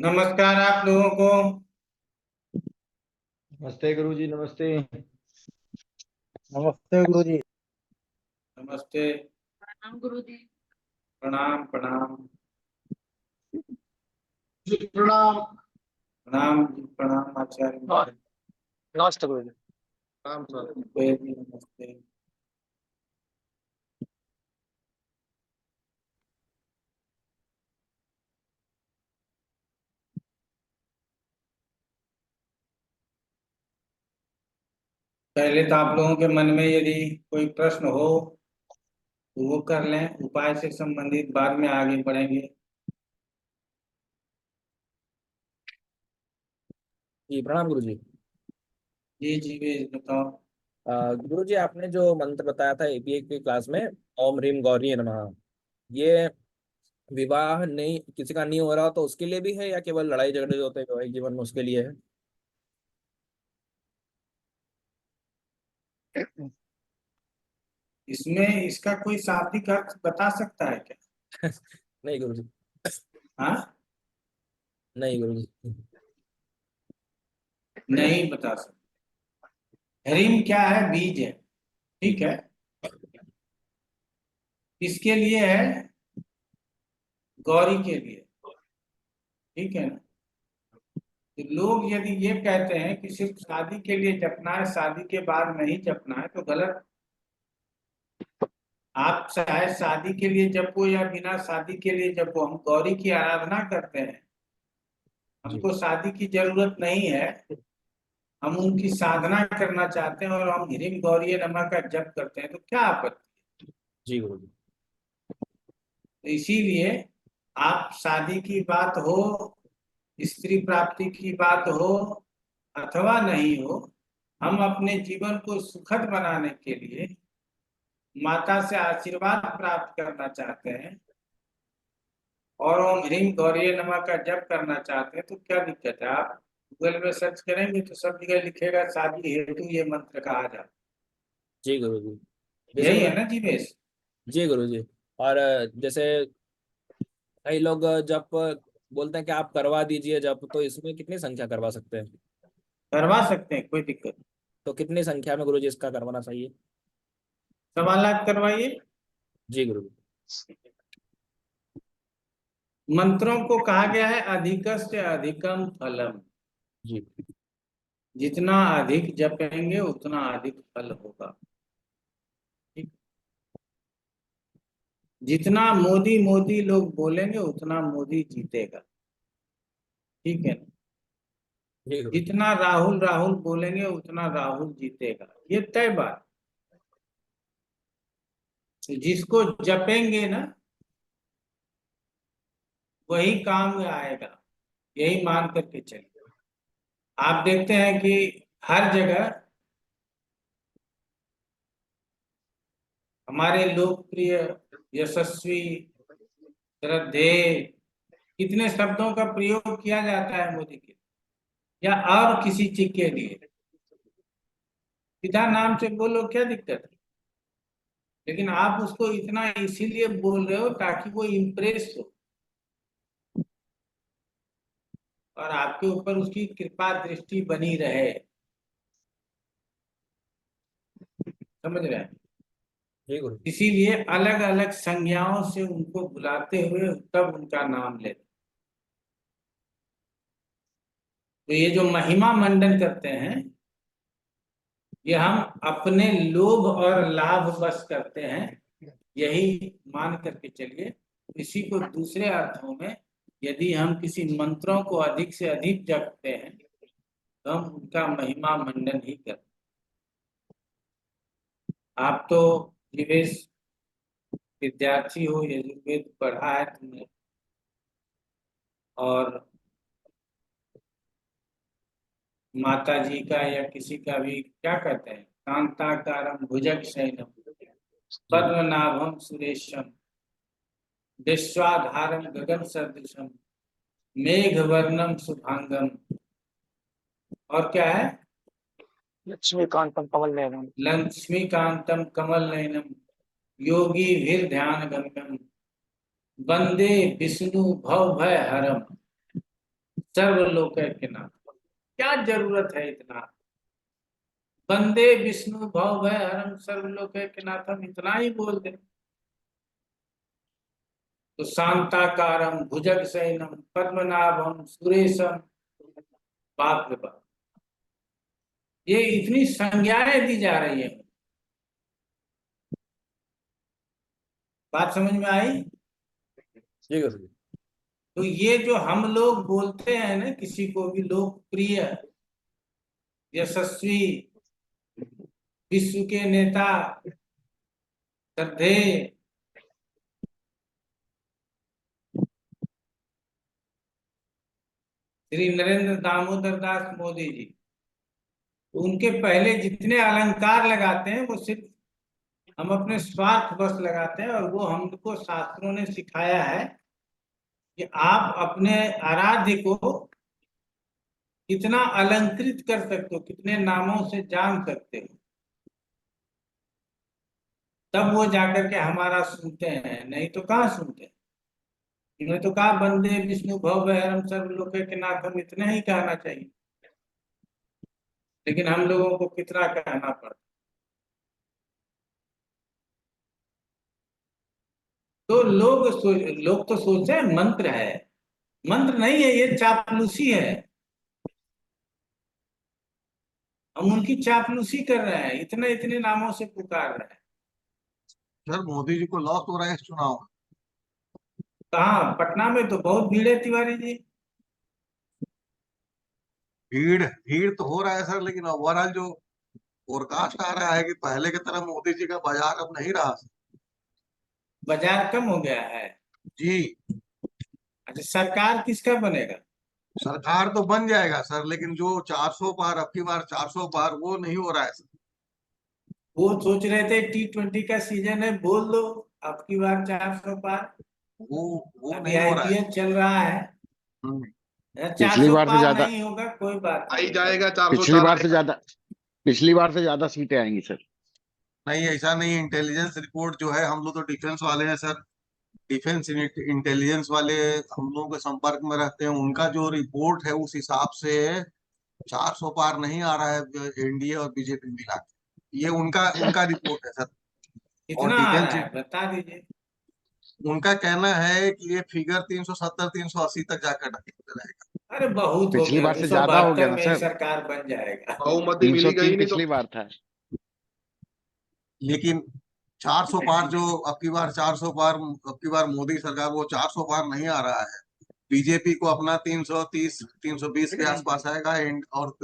नमस्कार आप लोगों को। नमस्ते गुरु जी, नमस्ते। नमस्ते गुरु जी। नमस्ते। प्रणाम गुरुजी। प्रणाम प्रणाम। जी प्रणाम। प्रणाम जी, प्रणाम आचार्य महोदय। नमस्ते गुरु जी। प्रणाम सर। जी, नमस्ते। पहले तो आप लोगों के मन में यदि कोई प्रश्न हो तो वो कर लें, उपाय से संबंधित, बाद में आगे बढ़ेंगे। जी प्रणाम गुरु जी। जी जी बताओ। गुरु जी, आपने जो मंत्र बताया था एबीए की क्लास में, ओम ह्रीम गौरी नमः, ये विवाह नहीं, किसी का नहीं हो रहा हो तो उसके लिए भी है या केवल लड़ाई झगड़े जो होते हैं वैवाहिक जीवन में उसके लिए है? इसमें इसका कोई शाब्दिक अर्थ बता सकता है क्या? नहीं गुरु जी। हाँ, नहीं गुरु जी। नहीं बता सकता। ह्रीम क्या है? बीज है, ठीक है। किसके लिए है? गौरी के लिए, ठीक है ना। तो लोग यदि ये कहते हैं कि सिर्फ शादी के लिए जपना है, शादी के बाद नहीं जपना है, तो गलत। आप चाहे शादी के लिए जपो या बिना शादी के लिए जपो, हम गौरी की आराधना करते हैं। जी हमको शादी की जरूरत नहीं है, हम उनकी साधना करना चाहते हैं और हम ह्रीम गौरी नमः का जप करते हैं, तो क्या आपत्ति? जी गुरु जी। तो इसीलिए आप शादी की बात हो, स्त्री प्राप्ति की बात हो अथवा नहीं हो, हम अपने जीवन को सुखद बनाने के लिए माता से आशीर्वाद प्राप्त करना चाहते हैं और ओम ह्रीम गौरी नमः का जप करना चाहते हैं, तो क्या दिक्कत है? आप गूगल में सर्च करेंगे तो सब जगह लिखेगा शादी हेतु ये मंत्र कहा जाता जी गुरु जी। है। जैसे यही गुरु, है ना जीवेश? जी गुरु जी। और जैसे कई लोग जब बोलते हैं कि आप करवा दीजिए जब, तो इसमें कितनी संख्या करवा सकते हैं? करवा सकते हैं, कोई दिक्कत नहीं। तो कितनी संख्या में गुरु जी इसका करवाना चाहिए? 1.25 लाख करवाइए। जी गुरु जी। मंत्रों को कहा गया है अधिकस्य अधिकम फलम। जी जितना अधिक जपेंगे उतना अधिक फल होगा, ठीक। जितना मोदी मोदी लोग बोलेंगे उतना मोदी जीतेगा, ठीक है ना। जी गुरु जी। जितना राहुल राहुल बोलेंगे उतना राहुल जीतेगा, ये तय बात। तो जिसको जपेंगे ना वही काम में आएगा, यही मान करके चलिए। आप देखते हैं कि हर जगह हमारे लोकप्रिय, यशस्वी, श्रद्धेय, कितने शब्दों का प्रयोग किया जाता है मोदी के या और किसी चीज के लिए। सीधा नाम से बोलो, क्या दिक्कत है? लेकिन आप उसको इतना इसीलिए बोल रहे हो ताकि वो इम्प्रेस हो और आपके ऊपर उसकी कृपा दृष्टि बनी रहे। समझ रहे हैं? जी गुरु जी। इसीलिए अलग अलग संज्ञाओं से उनको बुलाते हुए तब उनका नाम लेते। तो ये जो महिमा मंडन करते हैं, ये हम अपने लोभ और लाभ बस करते हैं, यही मान करके चलिए। इसी को दूसरे अर्थों में, यदि हम किसी मंत्रों को अधिक से अधिक जपते हैं तो हम उनका महिमा मंडन ही करते हैं। आप तो जीवेश विद्यार्थी हो, यजुर्वेद पढ़ा है तुमने, और माता जी का या किसी का भी क्या कहते हैं, कांताकारम भुजग शयनम जी पद्मनाभम सुरेशम विश्वाधारम गगन सदृशम मेघवर्णम शुभांगम। और क्या है? लक्ष्मीकांतम कमल नयनम। लक्ष्मीकांतम कमल नयनम योगी भीर ध्यान, गम्यम वंदे विष्णु भव भय हरम। सर्वलोकैकनाथ। क्या जरूरत है इतना? वंदे विष्णु भव भय हरम सर्वलोकैकनाथम, इतना ही बोल दे तो शांताकारम भुजग शयनम पद्मनाभम सुरेशम। बाप रे बाप, ये इतनी संज्ञाएं दी जा रही है। बात समझ में आई? जी गुरुजी। तो ये जो हम लोग बोलते हैं ना, किसी को भी लोकप्रिय, यशस्वी, विश्व के नेता, श्रद्धेय, श्री नरेंद्र दामोदर दास मोदी जी, उनके पहले जितने अलंकार लगाते हैं वो सिर्फ हम अपने स्वार्थ बस लगाते हैं, और वो हमको शास्त्रों ने सिखाया है कि आप अपने आराध्य को कितना अलंकृत कर सकते हो, कितने नामों से जान सकते हो, तब वो जाकर के हमारा सुनते हैं, नहीं तो कहाँ सुनते हैं। उन्होंने तो कहा वंदे विष्णु भव भयरम सर्वलोकैकनाथम, इतना ही कहना चाहिए, लेकिन हम लोगों को कितना कहना पड़ता। तो लोग तो सोचते हैं मंत्र है, मंत्र नहीं है, ये चापलूसी है। हम उनकी चापलूसी कर रहे हैं, इतने इतने नामों से पुकार रहे हैं। सर मोदी जी को लॉस हो रहा है इस चुनाव में। कहाँ? पटना में तो बहुत भीड़ है तिवारी जी। भीड़ भीड़ तो हो रहा है सर, लेकिन ओवरऑल जो फोरकास्ट आ रहा है कि पहले की तरह मोदी जी का बाजार अब नहीं रहा। बाजार कम हो गया है। जी, अच्छा, सरकार किसका बनेगा? सरकार तो बन जाएगा सर, लेकिन जो 400 पार, अब की बार 400 पार वो नहीं हो रहा है सर। वो सोच रहे थे T20 का सीजन है, बोल दो अब की बार 400 पार। वो वो अभी नहीं हो रहा है। IPL चल रहा है, हम्म। पिछली 400 बार से पार ज्यादा नहीं होगा, कोई बात आई नहीं। जाएगा 404 पिछली बार से ज्यादा सीटें आएंगी सर। नहीं, ऐसा नहीं है। इंटेलिजेंस रिपोर्ट जो है, हम लोग तो डिफेंस वाले हैं सर, डिफेंस इंटेलिजेंस वाले हम लोगों के संपर्क में रहते हैं। उनका जो रिपोर्ट है उस हिसाब से 400 पार नहीं आ रहा है एनडीए और बीजेपी मिला के। ये उनका उनका रिपोर्ट है सर। और कितना आ रहा डिफेंस, है बता दीजिए। उनका कहना है कि ये फिगर 370 380 तक जाकर रहेगा। अरे बहुत हो पिछली गया, बार दो से सौ ज्यादा हो गया बहत्तर ना में ही सर। सरकार बन जाएगा। बहुमति मिली 303 गई नहीं तो। पिछली बार था। लेकिन 400 पार जो अब की बार 400 पार, अब की बार मोदी सरकार, वो 400 पार नहीं आ रहा है। बीजेपी को अपना 330 320 के आसपास आएगा, और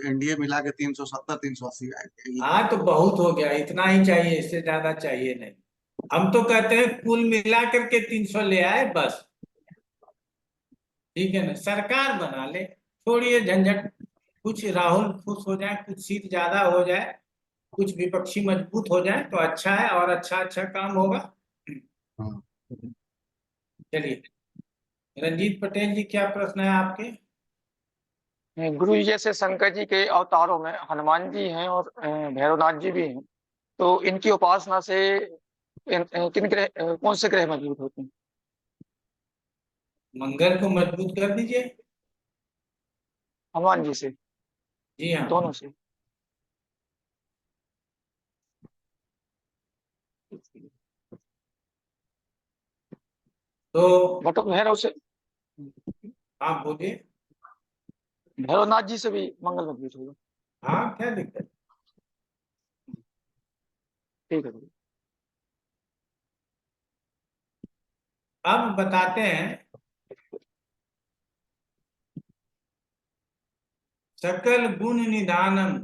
एनडीए मिला के 370 380 आएगा। हाँ तो बहुत हो गया, इतना ही चाहिए, इससे ज्यादा चाहिए नहीं। हम तो कहते हैं कुल मिला करके 300 ले आए बस, ठीक है ना, सरकार बना ले, छोड़िए झंझट। कुछ राहुल खुश हो जाए, कुछ सीट ज्यादा हो जाए, कुछ विपक्षी मजबूत हो जाए तो अच्छा है, और अच्छा अच्छा काम होगा। हाँ। चलिए, रंजीत पटेल जी, क्या प्रश्न है आपके? गुरु जी, जैसे शंकर जी के अवतारों में हनुमान जी हैं और भैरवनाथ जी भी हैं, तो इनकी उपासना से किन ग्रह कौन से ग्रह मजबूत होते हैं? मंगल को मजबूत कर दीजिए। हनुमान जी से, जी हाँ। दोनों से। तो बट भैरव से, आप बोलिए। भैरवनाथ जी से भी मंगल मजबूत होगा। हाँ, क्या दिक्कत? ठीक है गुरु। अब बताते हैं, सकल गुण निधानम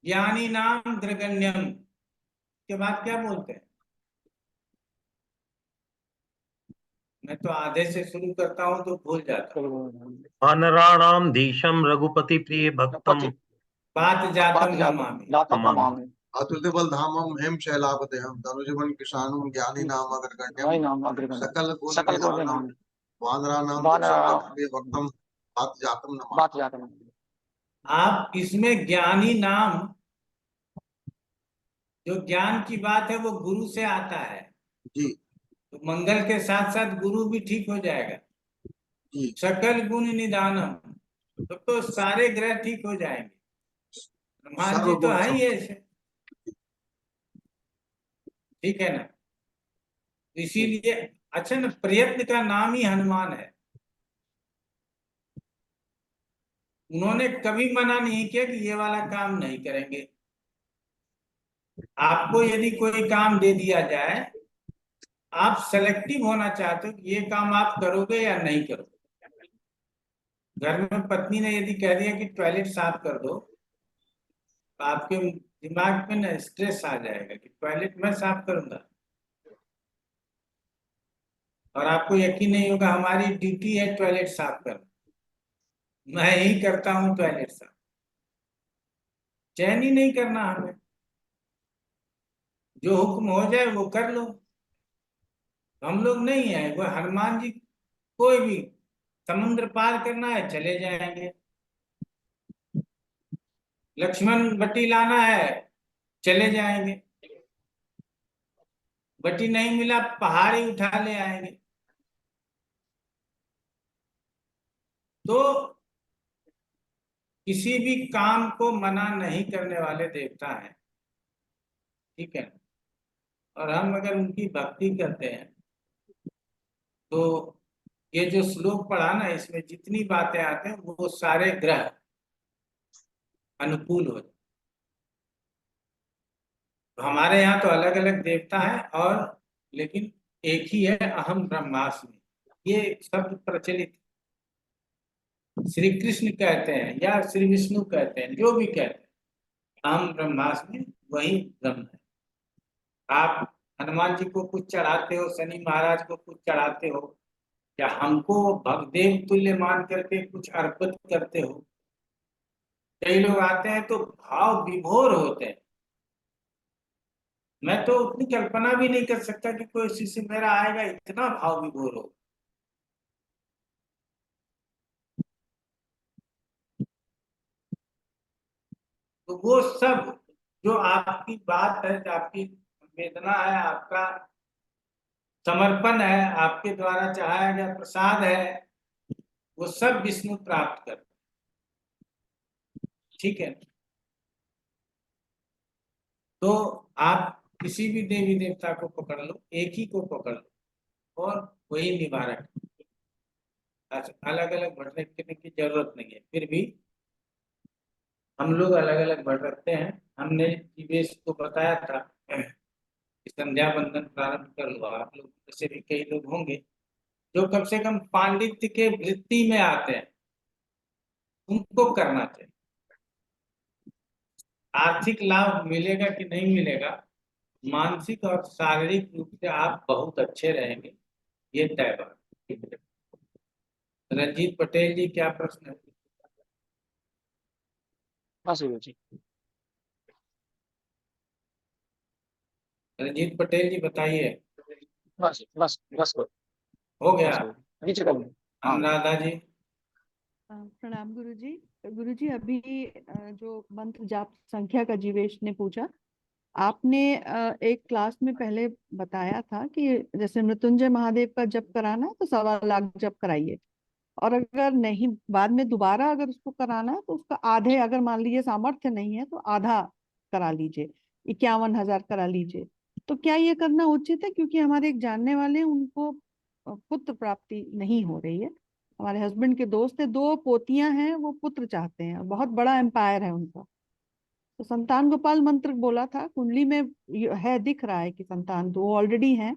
ज्ञानी नाम द्रगण्यम के बाद क्या बोलते हैं? मैं तो आधे से शुरू करता हूँ तो भूल जाता हूँ। वानराणां धीशं रघुपति प्रिय भक्तम बात जातम नमामि। दाता नमामि। तमाम अतुल्य बल धामम हेम शैलापदेहम तनुजवन किशानम ज्ञानी नाम वही अग्रगण्यम नाम अग्रगण्य, सकल गुण सकल गुण निधानम निधान, वानराणाम वानरा प्रिय भक्तम बात जातम नमामि। बात जाता है। आप इसमें ज्ञानी नाम, जो ज्ञान की बात है वो गुरु से आता है, जी। तो मंगल के साथ साथ गुरु भी ठीक हो जाएगा। जी सकल गुण निधानम, तो सारे ग्रह ठीक हो जाएंगे। हनुमान जी तो सर्वगुण है ही संपन्न। ऐसे, ठीक है ना। इसीलिए अच्छा ना, प्रयत्न का नाम ही हनुमान है। उन्होंने कभी मना नहीं किया कि ये वाला काम नहीं करेंगे। आपको यदि कोई काम दे दिया जाए, आप सेलेक्टिव होना चाहते हो कि ये काम आप करोगे या नहीं करोगे। घर में पत्नी ने यदि कह दिया कि टॉयलेट साफ कर दो, तो आपके दिमाग में ना स्ट्रेस आ जाएगा कि टॉयलेट मैं साफ करूंगा, और आपको यकीन नहीं होगा हमारी ड्यूटी है टॉयलेट साफ करना, मैं ही करता हूँ टॉयलेट साफ। चैन ही नहीं करना हमें, जो हुक्म हो जाए वो कर लो। हम लोग नहीं है वो हनुमान जी, कोई भी समुद्र पार करना है चले जाएंगे, लक्ष्मण बट्टी लाना है चले जाएंगे, बट्टी नहीं मिला पहाड़ ही उठा ले आएंगे। तो किसी भी काम को मना नहीं करने वाले देवता हैं, ठीक है। और हम अगर उनकी भक्ति करते हैं तो ये जो श्लोक पढ़ा ना, इसमें जितनी बातें आते हैं वो सारे ग्रह अनुकूल हो जाए। तो हमारे यहाँ तो अलग अलग देवता है, और लेकिन एक ही है, अहम ब्रह्मास्मि, ये शब्द प्रचलित। श्री कृष्ण कहते हैं या श्री विष्णु कहते हैं, जो भी कहते हैं, अहम ब्रह्मास्मि, वही ब्रह्म है। आप हनुमान जी को कुछ चढ़ाते हो, शनि महाराज को कुछ चढ़ाते हो, या हमको भगदेव तुल्य मान करके कुछ अर्पित करते हो। कई लोग आते हैं तो भाव विभोर होते हैं। मैं तो उतनी कल्पना भी नहीं कर सकता कि कोई शिष्य मेरा आएगा इतना भाव विभोर हो। तो वो सब जो आपकी बात है, जो आपकी वेदना है, आपका समर्पण है, आपके द्वारा चढ़ाया गया प्रसाद है, वो सब विष्णु प्राप्त कर, ठीक है। तो आप किसी भी देवी देवता को पकड़ लो, एक ही को पकड़ लो, और वही निवारक। अलग अलग भटकने की जरूरत नहीं है। फिर भी हम लोग अलग अलग भटकते हैं। हमने जीवेश को बताया था कि संध्या बंदन प्रारंभ कर लो। आप लोग जैसे भी कई लोग होंगे जो कम से कम पांडित्य के वृत्ति में आते हैं, उनको करना चाहिए। आर्थिक लाभ मिलेगा कि नहीं मिलेगा, मानसिक और शारीरिक रूप से आप बहुत अच्छे रहेंगे, ये तय बात। रंजीत पटेल जी, क्या प्रश्न है? बस गुरु जी। रंजीत पटेल जी बताइए। बस बस बस गुरु, हो गया? बस गुरु नीचे कर लो। हाँ अनुराधा जी। प्रणाम गुरु जी। गुरु जी अभी जो मंत्र जाप संख्या का जीवेश ने पूछा, आपने एक क्लास में पहले बताया था कि जैसे मृत्युंजय महादेव का जप कराना है तो 1.25 लाख जप कराइए, और अगर नहीं बाद में दोबारा अगर उसको कराना है तो उसका आधे, अगर मान लीजिए सामर्थ्य नहीं है तो आधा करा लीजिए, 51,000 करा लीजिए। तो क्या ये करना उचित है? क्योंकि हमारे एक जानने वाले हैं, उनको पुत्र प्राप्ति नहीं हो रही है। हमारे हस्बैंड के दोस्त है, 2 पोतियां हैं, वो पुत्र चाहते हैं, बहुत बड़ा एम्पायर है उनका। तो संतान गोपाल मंत्र बोला था, कुंडली में है, दिख रहा है कि संतान 2 ऑलरेडी हैं।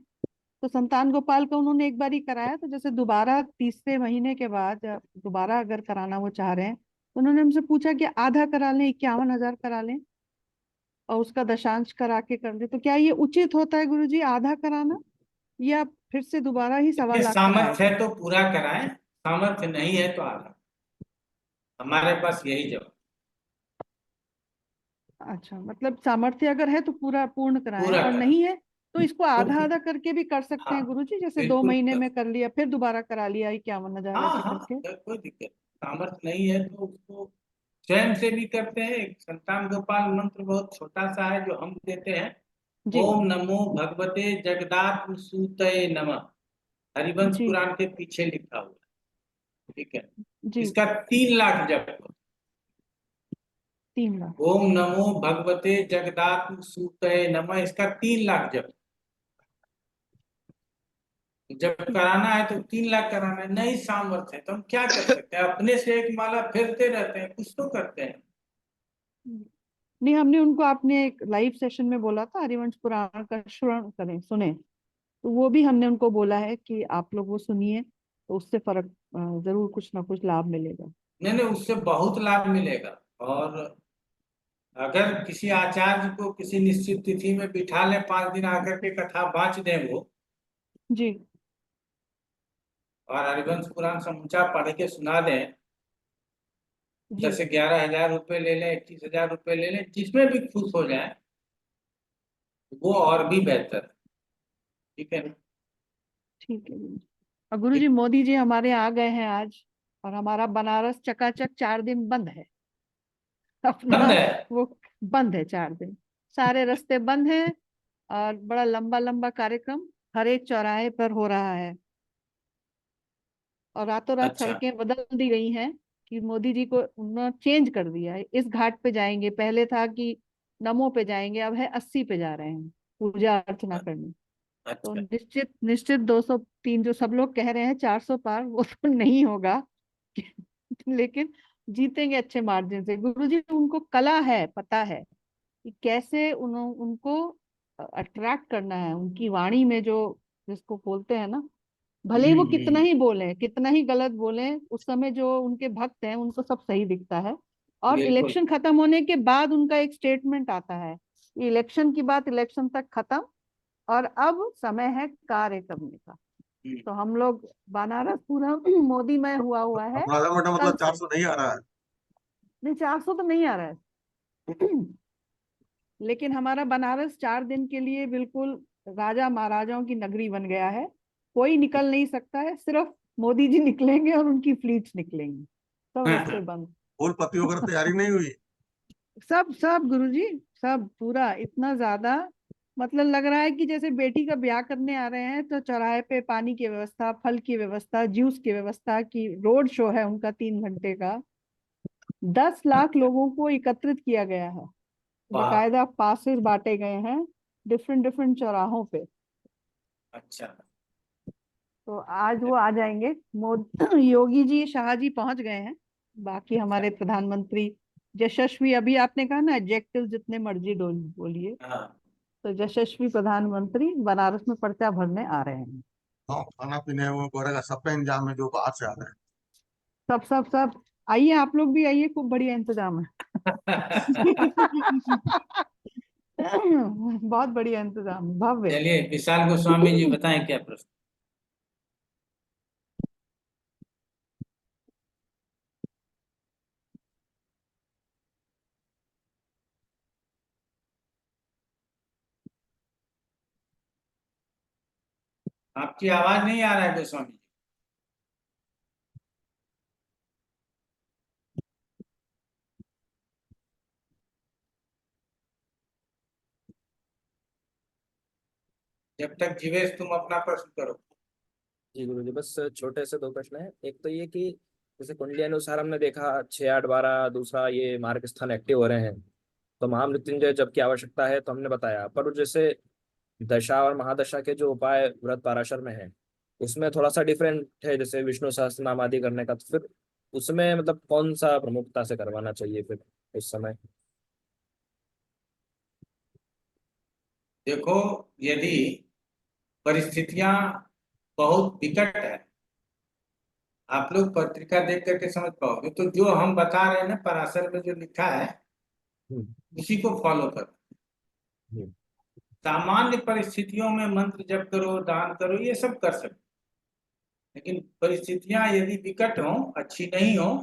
तो संतान गोपाल का उन्होंने एक बार ही कराया, तो जैसे दोबारा तीसरे महीने के बाद दोबारा अगर कराना वो चाह रहे हैं, तो उन्होंने हमसे पूछा कि आधा करा लें, 51,000 करा लें और उसका दशांश करा के कर दे। तो क्या ये उचित होता है गुरु जी आधा कराना, या फिर से दोबारा ही 1.25 लाख कराया सामर्थ्य जाए? है तो पूरा कराएं, सामर्थ्य नहीं है तो आधा। हमारे पास यही जवाब। अच्छा, मतलब सामर्थ्य अगर है तो पूरा पूर्ण कराएं, पूरा और करा नहीं है तो इसको तो आधा आधा करके भी कर सकते हाँ, हैं गुरु जी, जैसे 2 बिल्कुल महीने कर, में कर लिया फिर दोबारा करा लिया 51,000 हाँ ऐसे हाँ, करके। कोई दिक्कत। सामर्थ्य नहीं है तो उसको स्वयं से भी करते हैं। एक संतान गोपाल मंत्र बहुत छोटा सा है जो हम देते हैं। जी ओम नमो भगवते जगदात्म सूतये नमः, हरिवंश जी पुराण के पीछे लिखा हुआ है। ठीक है, जी इसका 3 लाख जप हो। 3 लाख। ओम नमो भगवते जगदात्म सूतये नमः, इसका 3 लाख जप। जब कराना है तो 3 लाख कराना है, नहीं सामर्थ्य है तो हम क्या कर सकते हैं? अपने से एक माला फेरते रहते हैं, कुछ तो करते हैं। नहीं, हमने उनको आपने एक लाइव सेशन में बोला था हरिवंश पुराण का श्रवण करें, सुने, तो वो भी हमने उनको बोला है कि आप लोग वो सुनिए, तो उससे फर्क जरूर कुछ ना कुछ लाभ मिलेगा। नहीं नहीं, उससे बहुत लाभ मिलेगा। और अगर किसी आचार्य को किसी निश्चित तिथि में बिठा लें, 5 दिन आकर के कथा बाँच दें वो, जी और हरिवंश पुराण समूचा पढ़ के सुना दें, जी 10-11 हजार रुपए ले लें, 21 हजार रुपए ले लें, जिसमें भी खुश हो जाए वो और भी बेहतर है। ठीक है ना? ठीक है गुरु जी। और गुरु जी, मोदी जी हमारे आ गए हैं आज, और हमारा बनारस चकाचक 4 दिन बंद है अपना, बंद है। वो बंद है 4 दिन, सारे रास्ते बंद हैं, और बड़ा लंबा लंबा कार्यक्रम हर एक चौराहे पर हो रहा है, और रातों रात अच्छा सड़कें बदल दी गई हैं कि मोदी जी को उन्होंने चेंज कर दिया है। इस घाट पे जाएंगे, पहले था कि नमो पे जाएंगे, अब है 80 पे जा रहे हैं पूजा अर्चना करने। तो अच्छा। निश्चित निश्चित 203 जो सब लोग कह रहे हैं 400 पार, वो तो नहीं होगा लेकिन जीतेंगे अच्छे मार्जिन से। गुरुजी, उनको कला है, पता है कि कैसे उनको अट्रैक्ट करना है, उनकी वाणी में जो, जिसको बोलते हैं ना, भले ही वो कितना हम्म, ही बोले, कितना ही गलत बोले, उस समय जो उनके भक्त हैं उनको सब सही दिखता है। और बिल्कुल। इलेक्शन खत्म होने के बाद उनका एक स्टेटमेंट आता है, इलेक्शन की बात इलेक्शन तक खत्म, और अब समय है कार्य करने का। हम्म, तो हम लोग बनारस पूरा मोदीमय हुआ है। अपराधा मोटा कल मतलब से 400 नहीं आ रहा है। नहीं, 400 तो नहीं आ रहा है लेकिन हमारा बनारस 4 दिन के लिए बिल्कुल राजा महाराजाओं की नगरी बन गया है। कोई निकल नहीं सकता है, सिर्फ मोदी जी निकलेंगे और उनकी फ्लीट्स निकलेंगी, सब रास्ते बंद। फूल पत्ती वगैरह तैयारी नहीं हुई? सब सब गुरुजी, सब पूरा इतना ज्यादा, मतलब लग रहा है कि जैसे बेटी का ब्याह करने आ रहे हैं, तो चौराहे पे पानी की व्यवस्था, फल की व्यवस्था, जूस की व्यवस्था की, रोड शो है उनका 3 घंटे का, 10 लाख लोगों को एकत्रित किया गया है, वाह। बकायदा पासेस बांटे गए हैं डिफरेंट डिफरेंट चौराहों पे। अच्छा। तो आज वो आ जाएंगे, योगी जी, शाह जी पहुंच गए हैं, बाकी अच्छा। हमारे प्रधानमंत्री यशस्वी, अभी आपने कहा ना एडजेक्टिव जितने मर्जी बोलिए, हाँ। तो यशस्वी प्रधानमंत्री बनारस में पर्चा भरने आ रहे हैं। हाँ, खाना पीने वो वगैरह का सब का इंतजाम है जो बाहर से आ रहे हैं। सब सब सब आइए, आप लोग भी आइए, खूब बढ़िया इंतजाम है बहुत बढ़िया इंतजाम है, भव्य। चलिए, विशाल गोस्वामी जी बताएं क्या प्रश्न। आपकी आवाज नहीं आ रहा है गोस्वामी जी। जब तक जीवेश तुम अपना प्रश्न करो। जी गुरु जी, बस छोटे से 2 प्रश्न है। एक तो ये कि जैसे कुंडली अनुसार हमने देखा 6, 8, 12, दूसरा ये मार्ग स्थान एक्टिव हो रहे हैं, तो महामृत्युंजय जब की आवश्यकता है तो हमने बताया, पर जैसे दशा और महादशा के जो उपाय व्रत पाराशर में है, उसमें थोड़ा सा डिफरेंट है, जैसे विष्णु सहस्त्र नाम आदि करने का, तो फिर उसमें मतलब कौन सा प्रमुखता से करवाना चाहिए फिर उस समय? देखो, यदि परिस्थितियां बहुत विकट है, आप लोग पत्रिका देख करके समझ पाओगे, तो जो हम बता रहे हैं ना पराशर में जो लिखा है, हम्म, उसी को फॉलो करो। हम्म, सामान्य परिस्थितियों में मंत्र जप करो, दान करो, ये सब कर सकते, लेकिन परिस्थितियां यदि विकट हो, अच्छी नहीं हो,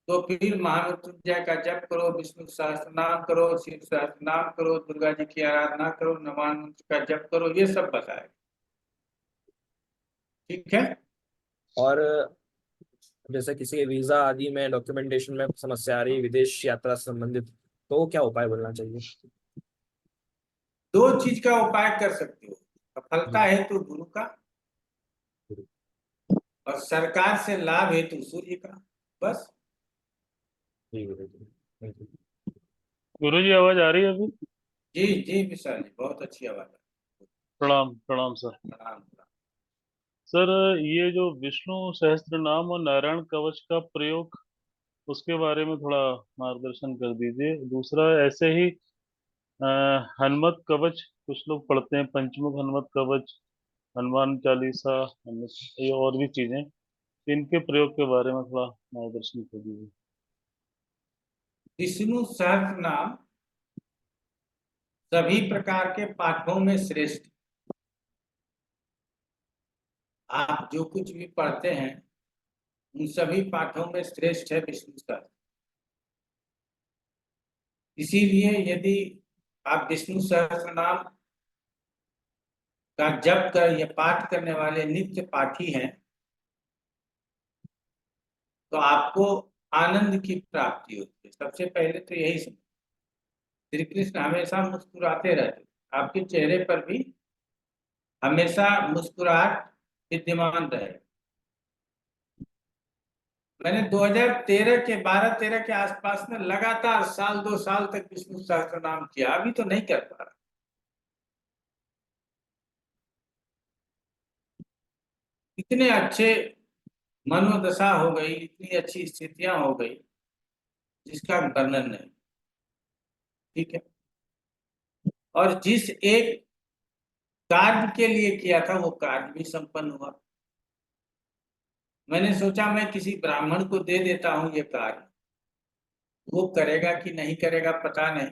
तो फिर महामृत्युंजय का जप करो, विष्णु सहस्त्र नाम करो, शिव सहस्त्र नाम करो, दुर्गा जी की आराधना करो, नमान मंत्र का जप करो, ये सब बताएगा। ठीक है। और जैसे किसी के वीजा आदि में डॉक्यूमेंटेशन में समस्या आ रही, विदेश यात्रा से संबंधित, तो क्या उपाय बोलना चाहिए? 2 चीज का उपाय कर सकते हो, सफलता हम्म, है तो गुरु का, और सरकार से लाभ हेतु सूर्य का, बस। जी गुरुजी, थैंक यू। गुरुजी आवाज आ रही है अभी? जी जी विशाल जी, बहुत अच्छी आवाज है। प्रणाम प्रणाम सर। प्रणाम प्रणाम। सर ये जो विष्णु सहस्त्र नाम और नारायण कवच का प्रयोग, उसके बारे में थोड़ा मार्गदर्शन कर दीजिए। दूसरा ऐसे ही अ, हनुमत कवच कुछ लोग पढ़ते हैं, पंचमुख हनुमत कवच, हनुमान चालीसा, ये और भी चीजें, इनके प्रयोग के बारे में थोड़ा मार्गदर्शन कर दीजिए। विष्णु सहस्त्र नाम सभी प्रकार के पाठों में श्रेष्ठ। आप जो कुछ भी पढ़ते हैं उन सभी पाठों में श्रेष्ठ है विष्णु सहस्त्र। इसीलिए यदि आप विष्णु सहस्त्र नाम का जप कर या पाठ करने वाले नित्य पाठी हैं तो आपको आनंद की प्राप्ति होती है। सबसे पहले तो यही समझ, श्री कृष्ण हमेशा मुस्कुराते रहते, आपके चेहरे पर भी हमेशा मुस्कुराहट विद्यमान रहे। मैंने 2013 के 12-13 के आसपास में लगातार साल 2 साल तक विष्णु सहस्त्र नाम किया, अभी तो नहीं कर पा रहा। इतने अच्छे मनोदशा हो गई, इतनी अच्छी स्थितियां हो गई जिसका वर्णन नहीं। ठीक है। और जिस एक कार्य के लिए किया था वो कार्य भी संपन्न हुआ। मैंने सोचा मैं किसी ब्राह्मण को दे देता हूं ये कार्य, वो करेगा कि नहीं करेगा पता नहीं।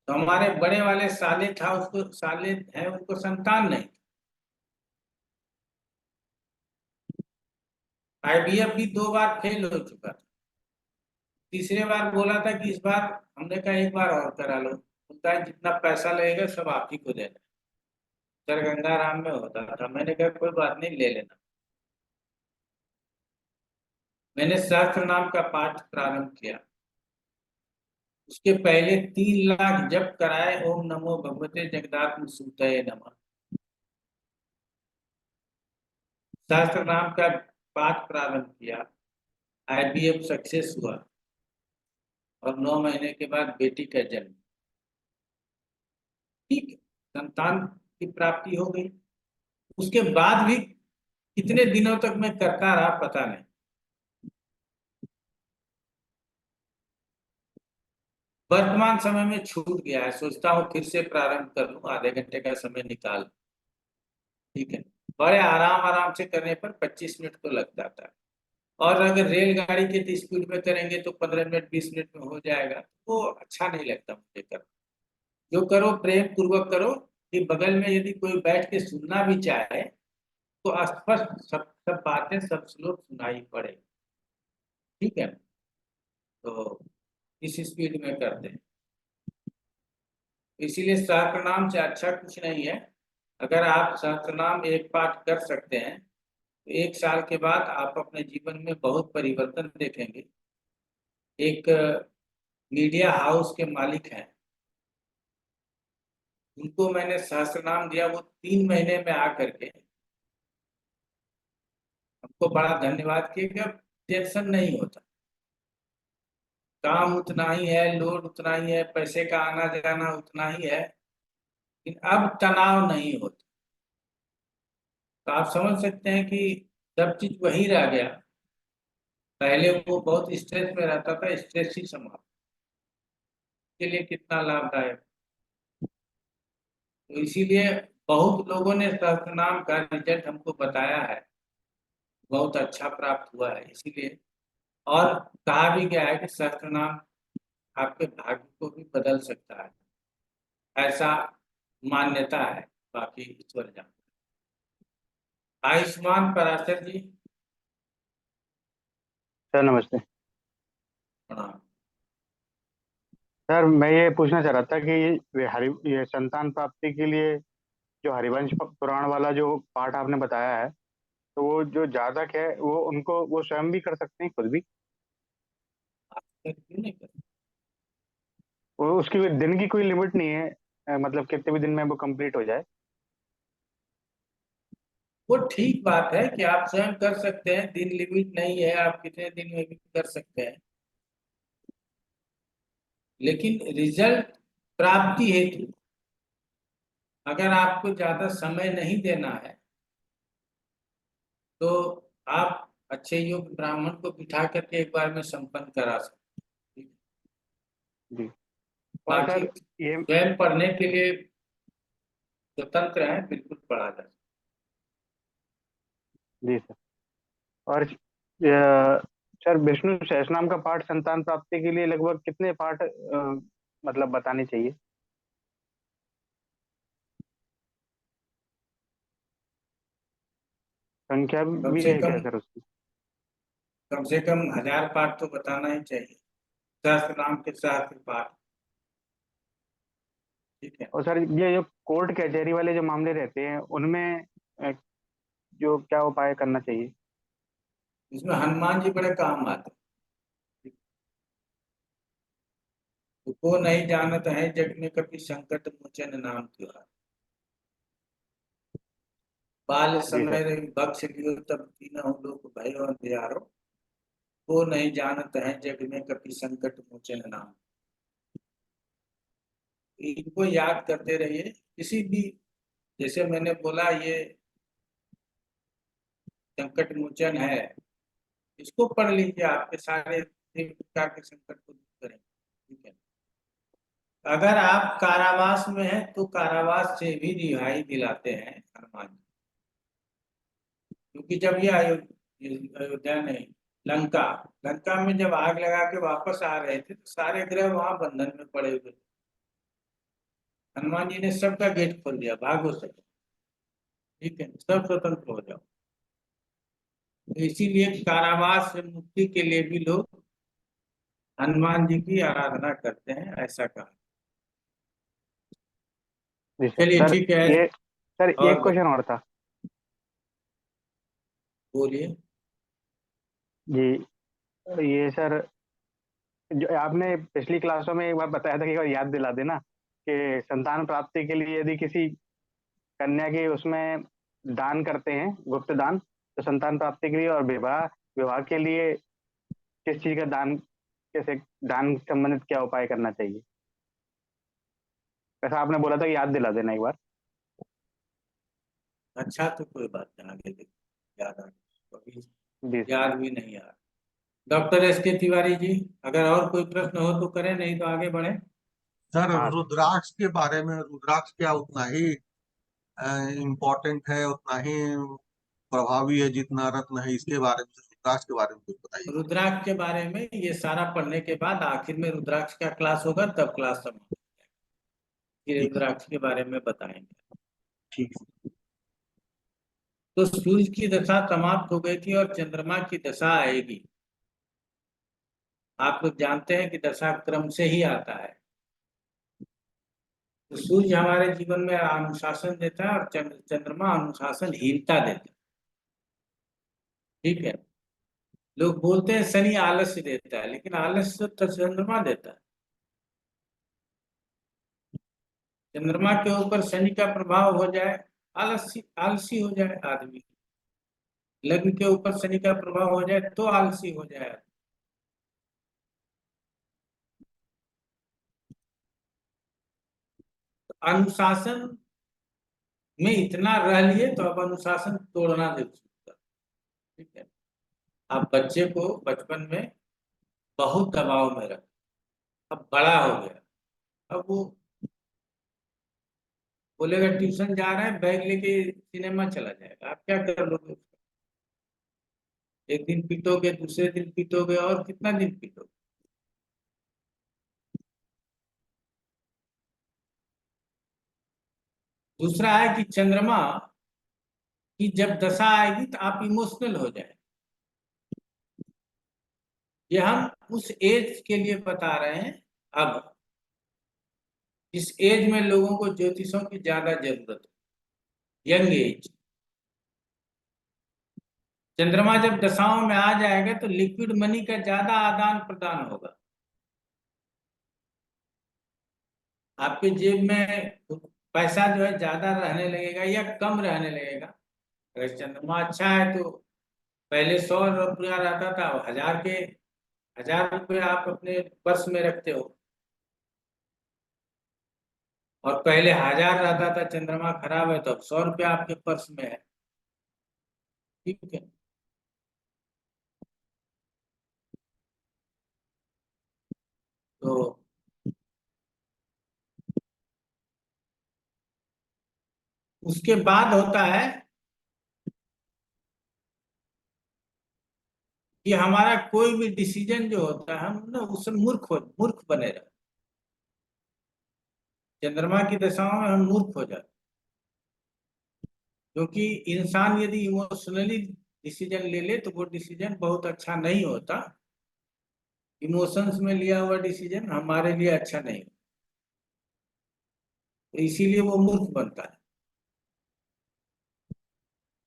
तो हमारे बड़े वाले साले था, उसको साले है, उनको संतान नहीं। आईवीएफ भी 2 बार फेल हो चुका था। तीसरे बार बोला था कि इस बार, हमने कहा एक बार और करा लो। बोलता है जितना पैसा लगेगा सब आप ही को देना। सर गंगाराम में होता था। मैंने कहा कोई बात नहीं, ले लेना। मैंने सहस्त्र नाम का पाठ प्रारंभ किया। उसके पहले 3 लाख जप कराए, ओम नमो भगवते जगदात्म सूतये नमः। सहस्त्र नाम का पाठ प्रारंभ किया, आईवीएफ सक्सेस हुआ और 9 महीने के बाद बेटी का जन्म। ठीक है, संतान की प्राप्ति हो गई। उसके बाद भी कितने दिनों तक मैं करता रहा पता नहीं। वर्तमान समय में छूट गया है, सोचता हूँ फिर से प्रारंभ कर लूं, आधे घंटे का समय निकाल। ठीक है। बड़े आराम आराम से करने पर 25 मिनट तो लग जाता है, और अगर रेलगाड़ी के स्पीड में करेंगे तो 15 मिनट 20 मिनट में हो जाएगा। वो अच्छा नहीं लगता मुझे करना। जो करो प्रेम पूर्वक करो, कि बगल में यदि कोई बैठ के सुनना भी चाहे तो स्पष्ट सब सब बातें सब श्लोक सुनाई पड़े। ठीक है। तो इस स्पीड में करते हैं। इसीलिए सहस्त्रनाम से अच्छा कुछ नहीं है। अगर आप सहस्त्रनाम एक पाठ कर सकते हैं तो 1 साल के बाद आप अपने जीवन में बहुत परिवर्तन देखेंगे। एक मीडिया हाउस के मालिक हैं, उनको मैंने सहस्त्रनाम दिया, वो 3 महीने में आकर के हमको बड़ा धन्यवाद किया। टेंशन नहीं होता, काम उतना ही है, लोड उतना ही है, पैसे का आना जाना उतना ही है, लेकिन अब तनाव नहीं होता। तो आप समझ सकते हैं कि सब चीज वही रह गया। पहले वो बहुत स्ट्रेस में रहता था, स्ट्रेस ही समाप्त, के लिए कितना लाभदायक। तो इसीलिए बहुत लोगों ने सहस्त्रनाम का रिजल्ट हमको बताया है, बहुत अच्छा प्राप्त हुआ है। इसीलिए और कहा भी गया है कि सहस्त्रनाम आपके भाग्य को भी बदल सकता है, ऐसा मान्यता है। बाकी ईश्वर जानता है। आयुष्मान पराशर जी, सर नमस्ते। प्रणाम। सर मैं ये पूछना चाह रहा था कि ये संतान प्राप्ति के लिए जो हरिवंश पुराण वाला जो पाठ आपने बताया है, तो वो जो जातक है वो उनको वो स्वयं भी कर सकते हैं, खुद भी? क्यों नहीं कर? वो उसकी कोई दिन की कोई लिमिट नहीं है, मतलब कितने भी दिन में वो कंप्लीट हो जाए? वो ठीक बात है कि आप स्वयं कर सकते हैं, दिन लिमिट नहीं है, आप कितने दिन में भी कर सकते हैं, लेकिन रिजल्ट प्राप्ति हेतु अगर आपको ज्यादा समय नहीं देना है तो आप अच्छे योग्य ब्राह्मण को बिठा करके एक बार में संपन्न करा सकते हैं। जी। और बाकी सर ये स्वयं पढ़ने के लिए स्वतंत्र है, बिल्कुल पढ़ा जा सकता जी सर। और सर विष्णु सहस्रनाम का पाठ संतान प्राप्ति के लिए लगभग कितने पाठ मतलब बताने चाहिए? संख्या है। भी है क्या सर उसकी? कम से कम 1000 पाठ तो बताना ही चाहिए, सहस्त्र नाम के सहस्त्र पाठ। ठीक है। और सर ये जो कोर्ट कचहरी वाले जो मामले रहते हैं उनमें जो क्या उपाय करना चाहिए? इसमें हनुमान जी बड़े काम आते हैं। तो को नहीं जानत है जग में कभी संकट मोचन नाम त्योहार, बाल जी सर। समय रे बख्श लियो तब तीनों लोक भयो अंधियारो, को नहीं जानत है जग में कभी संकट मोचन नाम। इनको याद करते रहिए। किसी भी, जैसे मैंने बोला ये संकट मोचन है, इसको पढ़ लीजिए, आपके सारे प्रकार के संकट को दूर करेंगे। ठीक है। अगर आप कारावास में हैं तो कारावास से भी रिहाई दिलाते हैं हनुमान जी, क्योंकि जब ये अयोध्या नहीं, लंका लंका में जब आग लगा के वापस आ रहे थे तो सारे ग्रह वहां बंधन में पड़े हुए थे। हनुमान जी ने सबका गेट खोल दिया, भागो सब, ठीक है, सब स्वतंत्र हो जाओ। तो इसीलिए कारावास से मुक्ति के लिए भी लोग हनुमान जी की आराधना करते हैं, ऐसा कहा। जी सर। चलिए सर ठीक है। ये सर एक और क्वेश्चन और था। बोलिए। जी ये सर जो आपने पिछली क्लासों में एक बार बताया था कि एक बार याद दिला देना कि संतान प्राप्ति के लिए यदि किसी कन्या के उसमें दान करते हैं गुप्त दान तो संतान प्राप्ति के लिए, और विवाह विवाह के लिए किस चीज का दान, कैसे दान संबंधित क्या उपाय करना चाहिए? ऐसा आपने बोला था कि याद दिला देना एक बार। अच्छा तो कोई बात नहीं, आगे देखो याद आ गया। अभी जी सर। याद भी नहीं आ रहा। Doctor S K. तिवारी जी, अगर और कोई प्रश्न हो तो करें, नहीं तो आगे बढ़े। सर हाँ रुद्राक्ष के बारे में, रुद्राक्ष क्या उतना ही इम्पोर्टेंट है, उतना ही प्रभावी है जितना रत्न है? इसके बारे में, रुद्राक्ष के बारे में कुछ बताइए। रुद्राक्ष के बारे में ये सारा पढ़ने के बाद आखिर में रुद्राक्ष का क्लास होगा, तब क्लास समाप्त, फिर ठीक है। रुद्राक्ष के बारे में बताएंगे। ठीक है। तो सूर्य की दशा समाप्त हो गई थी और चंद्रमा की दशा आएगी। आप लोग जानते हैं कि दशा क्रम से ही आता है। तो सूर्य हमारे जीवन में अनुशासन देता है और चंद्रमा अनुशासनहीनता देता है। ठीक है। लोग बोलते हैं शनि आलस्य देता है, लेकिन आलस्य तो चंद्रमा देता है। चंद्रमा के ऊपर शनि का प्रभाव हो जाए, आलसी आलसी हो जाए आदमी। लग्न के ऊपर शनि का प्रभाव हो जाए तो आलसी हो जाए। तो अनुशासन में इतना रह लिए तो अब अनुशासन तोड़ना नहीं सकता। ठीक है। आप बच्चे को बचपन में बहुत दबाव में रख, अब बड़ा हो गया, अब वो बोलेगा ट्यूशन जा रहा है, बैग लेके सिनेमा चला जाएगा, आप क्या कर लोगे? एक दिन पीटोगे, दूसरे दिन पीटोगे, और कितना दिन पीटोगे? दूसरा है कि चंद्रमा की जब दशा आएगी तो आप इमोशनल हो जाए। ये हम उस एज के लिए बता रहे हैं, अब इस एज में लोगों को ज्योतिषों की ज्यादा जरूरत है, यंग एज। चंद्रमा जब दशाओं में आ जाएगा तो लिक्विड मनी का ज्यादा आदान प्रदान होगा, आपके जेब में पैसा जो है ज्यादा रहने लगेगा या कम रहने लगेगा। अगर चंद्रमा अच्छा है तो पहले 100 रुपया रहता था, 1000 रुपये आप अपने पर्स में रखते हो, और पहले 1000 रहता था, चंद्रमा खराब है तो अब 100 रुपया आपके पर्स में है। ठीक है, तो उसके बाद होता है कि हमारा कोई भी डिसीजन जो होता है हम ना उससे मूर्ख बने रहते। चंद्रमा की दशाओं में हम मूर्ख हो जाते, क्योंकि इंसान यदि इमोशनली डिसीजन ले ले तो वो डिसीजन बहुत अच्छा नहीं होता। इमोशंस में लिया हुआ डिसीजन हमारे लिए अच्छा नहीं होता, तो इसीलिए वो मूर्ख बनता है।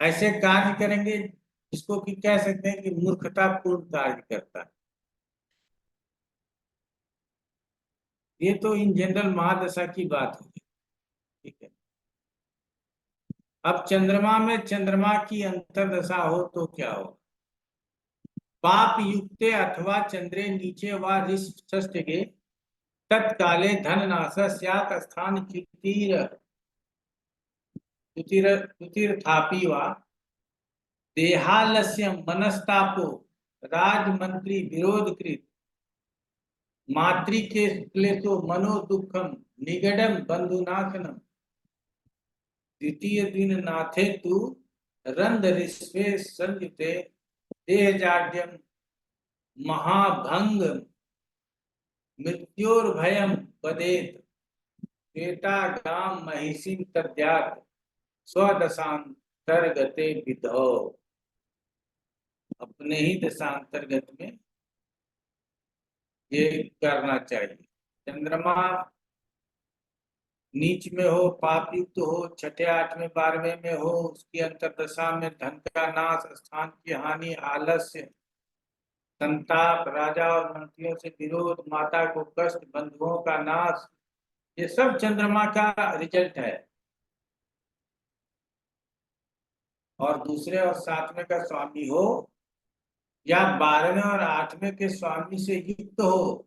ऐसे कार्य करेंगे जिसको कि कह सकते हैं कि मूर्खतापूर्ण कार्य करता है। ये तो इन जनरल महादशा की बात होगी। ठीक है, अब चंद्रमा में चंद्रमा की अंतर्दशा हो तो क्या हो? पाप युक्ते अथवा चंद्रे नीचे व षष्ठे तत्काले धन नाश स्यात् स्थान च्युतिरथापि वा देहालस्य मनस्तापो राजमंत्री विरोधकृत मातृ के क्लेशो मनो दुखम निगडम बंधुनाशनम द्वितीय दिन नाथे तु रंध ऋष्वे संयुते देहजाड्यम महाभंग मृत्योर्भयम पदेत श्वेतागाम महिषीं तद्यात् स्वदशांतर्गते विधौ। अपने ही दशांतर्गत में ये करना चाहिए। चंद्रमा नीच में हो, पाप युक्त हो, छठे 8वें 12वें में हो, उसकी अंतर्दशा में धन का नाश, स्थान की हानि, आलस्य, संताप, राजा और मंत्रियों से विरोध, माता को कष्ट, बंधुओं का नाश, ये सब चंद्रमा का रिजल्ट है। और दूसरे और 7वें का स्वामी हो या 12वें और 8वें के स्वामी से युक्त हो,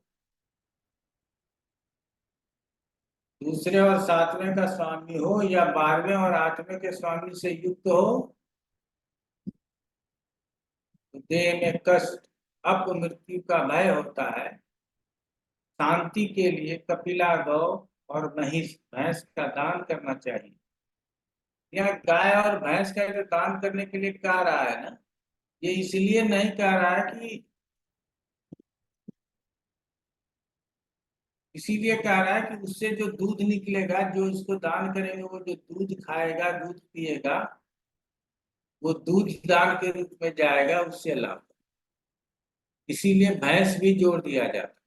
दूसरे और 7वें का स्वामी हो या 12वें और 8वें के स्वामी से युक्त हो, तो देह में कष्ट, अपमृत्यु का भय होता है। शांति के लिए कपिला गौ और महिष भैंस का दान करना चाहिए। यहाँ गाय और भैंस का जो दान करने के लिए कह रहा है ना, ये इसलिए नहीं कह रहा है कि इसीलिए कह रहा है कि उससे जो दूध निकलेगा, जो इसको दान करेंगे, वो जो दूध खाएगा, दूध पिएगा, वो दूध दान के रूप में जाएगा, उससे लाभ। इसीलिए भैंस भी जोड़ दिया जाता,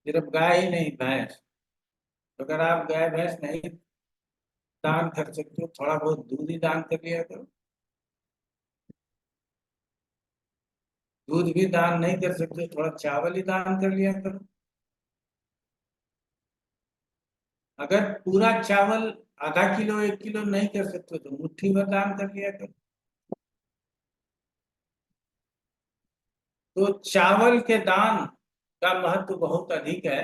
सिर्फ गाय ही नहीं, भैंस। तो अगर आप गाय भैंस नहीं दान कर सकते हो, थोड़ा बहुत दूध ही दान कर लिया करो। दूध भी दान नहीं कर सकते, थोड़ा चावल ही दान कर लिया करो। अगर पूरा चावल आधा किलो 1 किलो नहीं कर सकते तो मुट्ठी भर दान कर लिया करो। तो चावल के दान का महत्व बहुत अधिक है।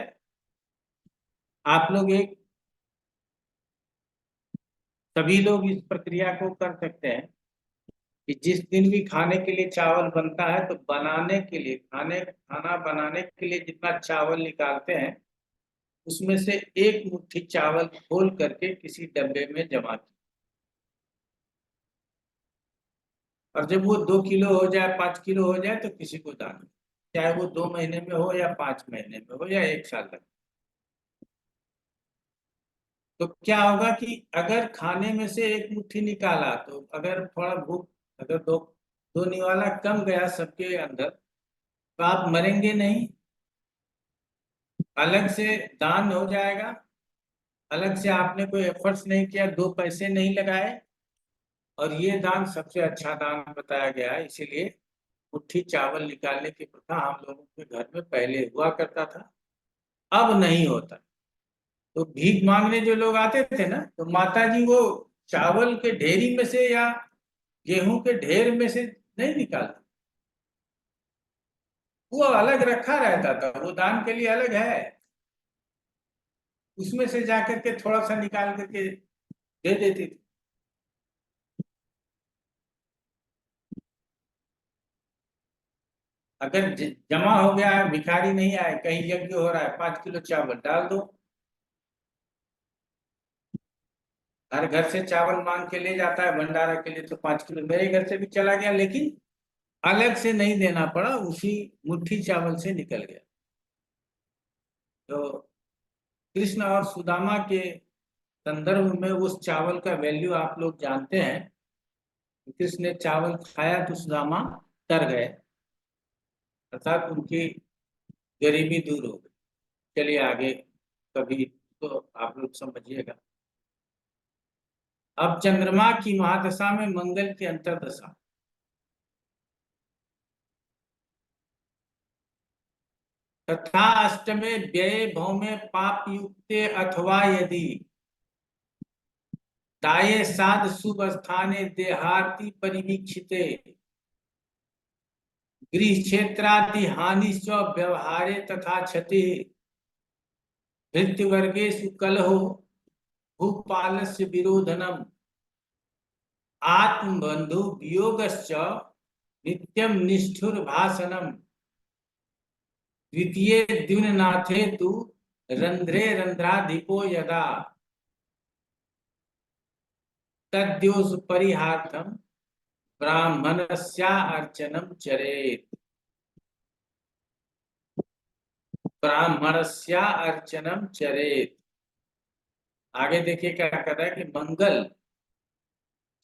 आप लोग सभी लोग इस प्रक्रिया को कर सकते हैं कि जिस दिन भी खाने के लिए चावल बनता है तो बनाने के लिए खाना बनाने के लिए जितना चावल निकालते हैं, उसमें से 1 मुट्ठी चावल खोल करके किसी डब्बे में जमा कीजिए। और जब वो 2 किलो हो जाए, 5 किलो हो जाए, तो किसी को दान, चाहे वो 2 महीने में हो या 5 महीने में हो या 1 साल तक। तो क्या होगा कि अगर खाने में से 1 मुट्ठी निकाला, तो अगर थोड़ा भूख, अगर दो निवाला कम गया सबके अंदर, तो आप मरेंगे नहीं, अलग से दान हो जाएगा। अलग से आपने कोई एफर्ट्स नहीं किया, 2 पैसे नहीं लगाए, और ये दान सबसे अच्छा दान बताया गया है। इसीलिए मुट्ठी चावल निकालने की प्रथा हम लोगों के घर में पहले हुआ करता था, अब नहीं होता। तो भीख मांगने जो लोग आते थे ना, तो माता जी वो चावल के ढेरी में से या गेहूं के ढेर में से नहीं निकालते, वो अलग रखा रहता था, वो दान के लिए अलग है, उसमें से जाकर के थोड़ा सा निकाल करके दे देती थी। अगर जमा हो गया है, भिखारी नहीं आए, कहीं यज्ञ हो रहा है, 5 किलो चावल डाल दो। हर घर से चावल मांग के ले जाता है भंडारा के लिए, तो 5 किलो मेरे घर से भी चला गया, लेकिन अलग से नहीं देना पड़ा, उसी मुट्ठी चावल से निकल गया। तो कृष्ण और सुदामा के संदर्भ में उस चावल का वैल्यू आप लोग जानते हैं। कृष्ण ने चावल खाया तो सुदामा तर गए, अर्थात उनकी गरीबी दूर हो गई। चलिए आगे कभी तो आप लोग समझिएगा। अब चंद्रमा की महादशा में मंगल की अंतर्दशा। तथा अष्टमे व्यय भौमे पाप युक्ते अथवा यदि दाये साध शुभ स्थाने देहार्ति परिवीक्षिते गृह क्षेत्रादि हानि च व्यवहारे तथा क्षति भृत्यवर्गेषु कलहो भूपालस्य विरोधनम आत्मबंधु वियोगश्च नित्यम निष्ठुर भाषणम द्वितीये द्विननाथे तु रंध्रे रंध्राधिपो यदा तद्योष परिहार्थम ब्राह्मणस्या अर्चनम चरेत। ब्राह्मणस्या अर्चनम चरेत। आगे देखिए क्या कहता है कि मंगल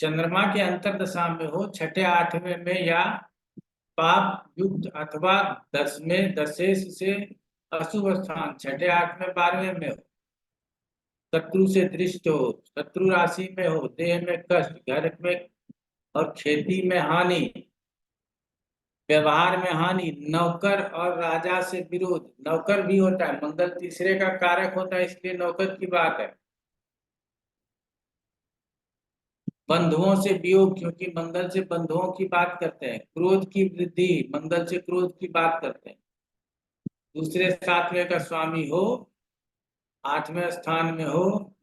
चंद्रमा के अंतर्दशा में हो, छठे आठवें में या पाप युक्त अथवा 10वें दशेश से अशुभ स्थान छठे आठवें 12वें में हो, शत्रु से दृष्ट हो, शत्रु राशि में हो, देह में कष्ट, घर में और खेती में हानि, व्यवहार में हानि, नौकर और राजा से विरोध। नौकर भी होता है, मंगल तीसरे का कारक होता है, इसलिए नौकर की बात है। बंधुओं से वियोग, क्योंकि मंगल से बंधुओं की बात करते हैं। क्रोध की वृद्धि, मंगल से क्रोध की बात करते हैं। दूसरे सातवें का स्वामी हो, आठवें स्थान में हो,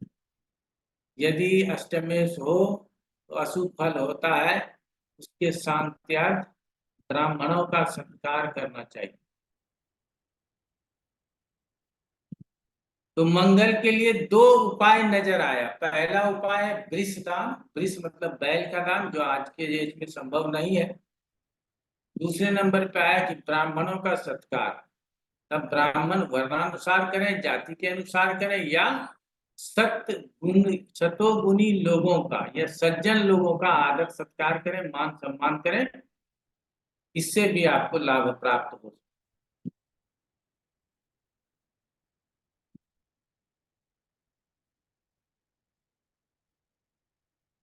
यदि अष्टमेश हो तो अशुभ फल होता है। उसके शांत्याग ब्राह्मणों का सत्कार करना चाहिए। तो मंगल के लिए 2 उपाय नजर आया। पहला उपाय है वृष दान, वृष मतलब बैल का दान, जो आज के देश में संभव नहीं है। दूसरे नंबर पे आया कि ब्राह्मणों का सत्कार। तब ब्राह्मण वर्णानुसार करें, जाति के अनुसार करें, या सतोगुणी लोगों का या सज्जन लोगों का आदर सत्कार करें, मान सम्मान करें, इससे भी आपको लाभ प्राप्त हो।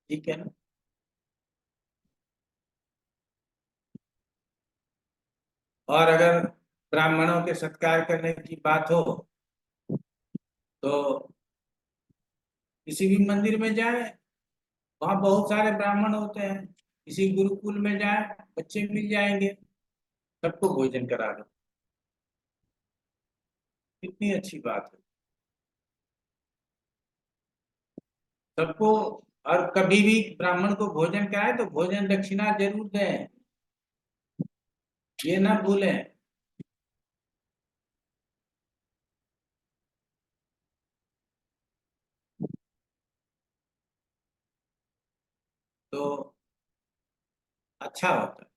ठीक है ना। और अगर ब्राह्मणों के सत्कार करने की बात हो तो किसी भी मंदिर में जाए, वहां बहुत सारे ब्राह्मण होते हैं। किसी गुरुकुल में जाए, बच्चे मिल जाएंगे, सबको भोजन करा दो। कितनी अच्छी बात है सबको। और कभी भी ब्राह्मण को भोजन कराए तो भोजन दक्षिणा जरूर दें, ये ना भूलें। तो अच्छा होता है।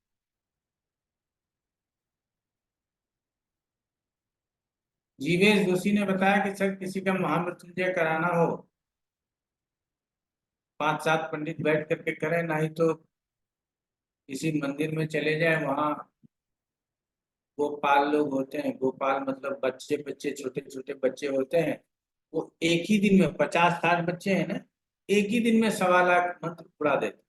जीवेश जोशी ने बताया कि सर किसी का महामृत्युंजय कराना हो, 5-7 पंडित बैठ करके करें, नहीं तो किसी मंदिर में चले जाए, वहां गोपाल लोग होते हैं। गोपाल मतलब बच्चे बच्चे छोटे छोटे बच्चे होते हैं। वो एक ही दिन में 50-60 बच्चे हैं ना, एक ही दिन में 1.25 लाख मंत्र उड़ा देते।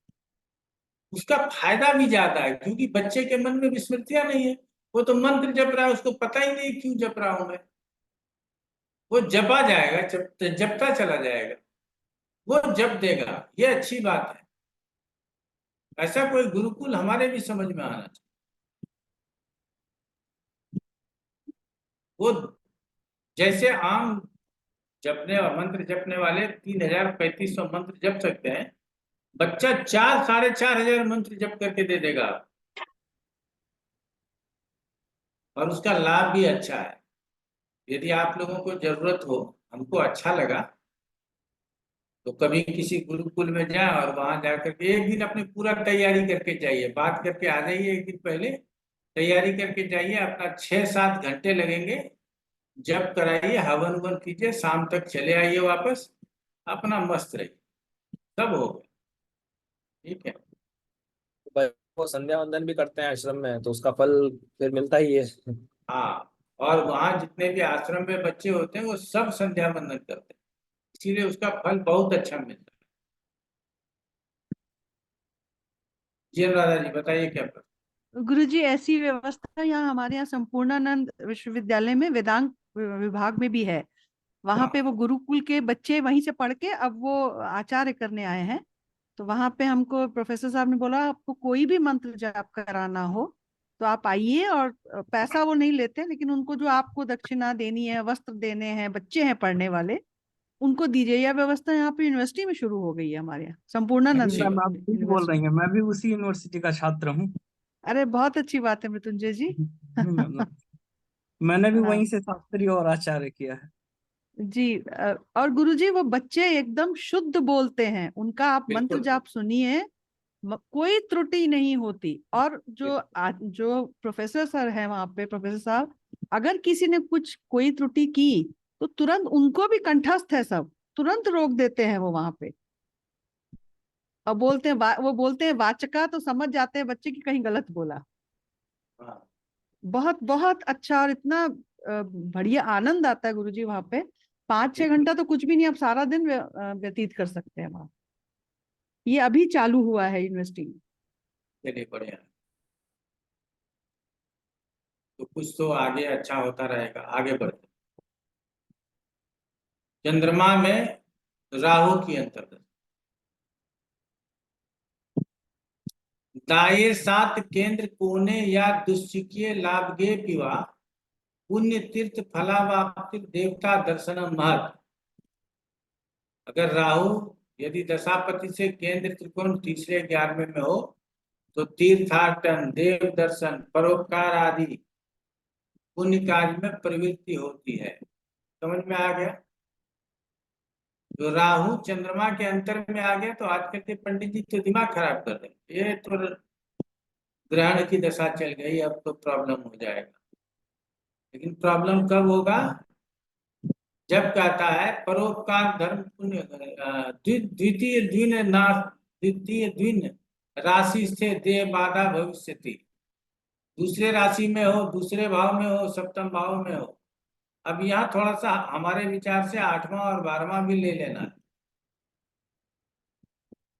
उसका फायदा भी ज्यादा है, क्योंकि बच्चे के मन में विस्मृतियां नहीं है। वो तो मंत्र जप रहा है, उसको पता ही नहीं क्यों जप रहा हूं मैं। वो जपा जाएगा, जपता चला जाएगा, वो जप देगा। ये अच्छी बात है। ऐसा कोई गुरुकुल हमारे भी समझ में आना चाहिए। वो जैसे आम जपने मंत्र जपने वाले 3,000-3,500 मंत्र जप सकते हैं, बच्चा 4,000-4,500 मंत्र जप करके दे देगा, और उसका लाभ भी अच्छा है। यदि आप लोगों को जरूरत हो, हमको अच्छा लगा, तो कभी किसी गुरुकुल में जाए और वहां जाकर के एक दिन अपनी पूरा तैयारी करके जाइए, बात करके आ जाइए, एक दिन पहले तैयारी करके जाइए, अपना 6-7 घंटे लगेंगे, जब कराइए, हवन ववन कीजिए, शाम तक चले आइए वापस, अपना मस्त रहिए, सब हो गया। ठीक है। भाई वो संध्या वंदन भी करते हैं आश्रम में, तो उसका फल फिर मिलता ही है। हाँ, और वहां जितने भी आश्रम में बच्चे होते हैं वो सब संध्या वंदन करते हैं, इसीलिए उसका फल बहुत अच्छा मिलता है। जी अनुराधा जी, बताइए क्या प्रश्न। गुरुजी, ऐसी व्यवस्था यहाँ हमारे यहाँ संपूर्णानंद विश्वविद्यालय में वेदांत विभाग में भी है। वहां पे वो गुरुकुल के बच्चे वहीं से पढ़ के अब वो आचार्य करने आए हैं। तो वहां पे हमको प्रोफेसर साहब ने बोला, आपको कोई भी मंत्र जाप कराना हो तो आप आइए, और पैसा वो नहीं लेते, लेकिन उनको जो आपको दक्षिणा देनी है, वस्त्र देने हैं, बच्चे हैं पढ़ने वाले, उनको दीजिए। यह व्यवस्था यहाँ पे यूनिवर्सिटी में शुरू हो गई है हमारे यहाँ, संपूर्णानंद अच्छी मैम आप ठीक बोल रही यूनिवर्सिटी। हैं, मैं भी उसी यूनिवर्सिटी का छात्र हूँ। अरे बहुत अच्छी बात है मृत्युंजय जी। मैम, मैंने भी वहीं हाँ से शास्त्री और आचार्य किया है। जी। और गुरुजी वो बच्चे एकदम शुद्ध बोलते हैं, उनका आप मंत्र बिल्कुल जाप सुनिए, कोई त्रुटि नहीं होती। और जो प्रोफेसर सर है वहां पे, प्रोफेसर साहब, अगर किसी ने कोई त्रुटि की तो तुरंत उनको भी कंठस्थ है, सब तुरंत रोक देते हैं वो वहां पे। और बोलते हैं वो बोलते हैं वाचका, तो समझ जाते हैं बच्चे की कहीं गलत बोला। हाँ, बहुत बहुत अच्छा, और इतना बढ़िया आनंद आता है गुरुजी वहां पे। 5-6 बिल्कुल। घंटा तो कुछ भी नहीं, आप सारा दिन व्यतीत कर सकते हैं वहां। ये अभी चालू हुआ है यूनिवर्सिटी में। चलिए बढ़िया, तो कुछ तो आगे अच्छा होता रहेगा, आगे बढ़ते। चंद्रमा में राहु की अंतर्दशा, दाये 7 केंद्र कोने या दुश्चिकीय लाभगे पिवा पुण्य तीर्थ फलावाप्ति देवता दर्शनम महत्। अगर राहु यदि दशापति से केंद्र त्रिकोण तीसरे 11वें में हो, तो तीर्थाटन, देव दर्शन, परोपकार आदि पुण्य कार्य में प्रवृत्ति होती है। समझ में आ गया। जो राहु चंद्रमा के अंतर में आ गया, तो आजकल के पंडित जी तो दिमाग खराब कर देंगे, ये तो ग्रहण की दशा चल गई, अब तो प्रॉब्लम हो जाएगा। लेकिन प्रॉब्लम कब होगा, जब कहता है परोपकार धर्म पुण्य द्वितीय द्विन नाश, द्वितीय द्विन राशि से देह बाधा भविष्यति। दूसरे राशि में हो, दूसरे भाव में हो, सप्तम भाव में हो। अब यहाँ थोड़ा सा हमारे विचार से 8वां और 12वां भी ले लेना है।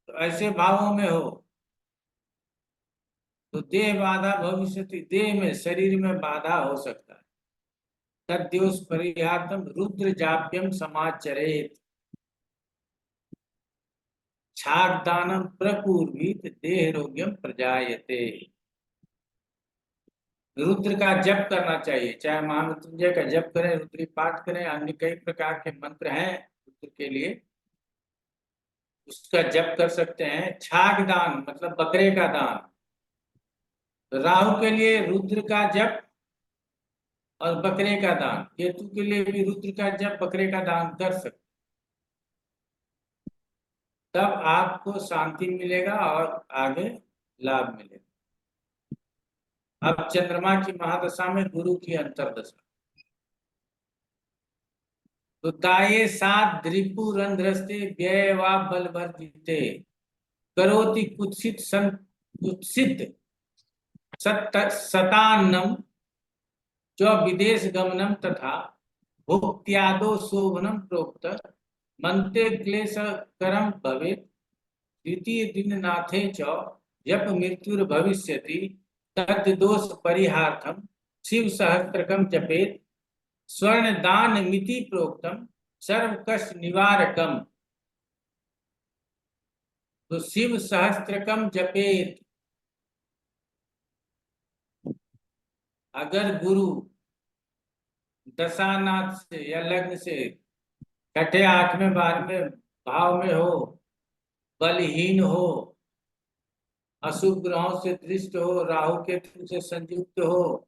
तो ऐसे भावों में हो तो देह बाधा भविष्यति, देह में, शरीर में बाधा हो सकता है। तद्योष परिहार्थम रुद्र जाप्यम समाचरेत, छागदानम प्रपूर्वीत देह रोग्यम प्रजायते। रुद्र का जप करना चाहिए, चाहे महामृत्युंजय का जप करें, रुद्री पाठ करें, अन्य कई प्रकार के मंत्र हैं रुद्र के लिए, उसका जप कर सकते हैं। छागदान मतलब बकरे का दान, तो राहु के लिए रुद्र का जप और बकरे का दान, केतु के लिए भी रुद्र का जप, बकरे का दान कर सकते, तब आपको शांति मिलेगा और आगे लाभ मिलेगा। अब चंद्रमा की महादशा में गुरु की अंतरदशा, तो दाये 7 द्रिपु रंध्रस्ते व्यय वा बलवर्जिते करोति कुत्सित कुत्सित सतान्नम च विदेश गमनम तथा भुक्त्यादो शोभनम प्रोक्त मंते क्लेश करम भवेत् द्वितीय दिन नाथे च यप मृत्युर भविष्यति तद्दोष परिहार्थम शिव सहस्त्रकम जपेत स्वर्ण दान मिति प्रोक्तम सर्व कष्ट निवारकम। तो शिव सहस्त्रकम जपेत, अगर गुरु दशानाथ से या लग्न से छठे 8वें 12वें भाव में हो, बलहीन हो, अशुभ ग्रहों से दृष्ट हो, राहु केतु से संयुक्त हो,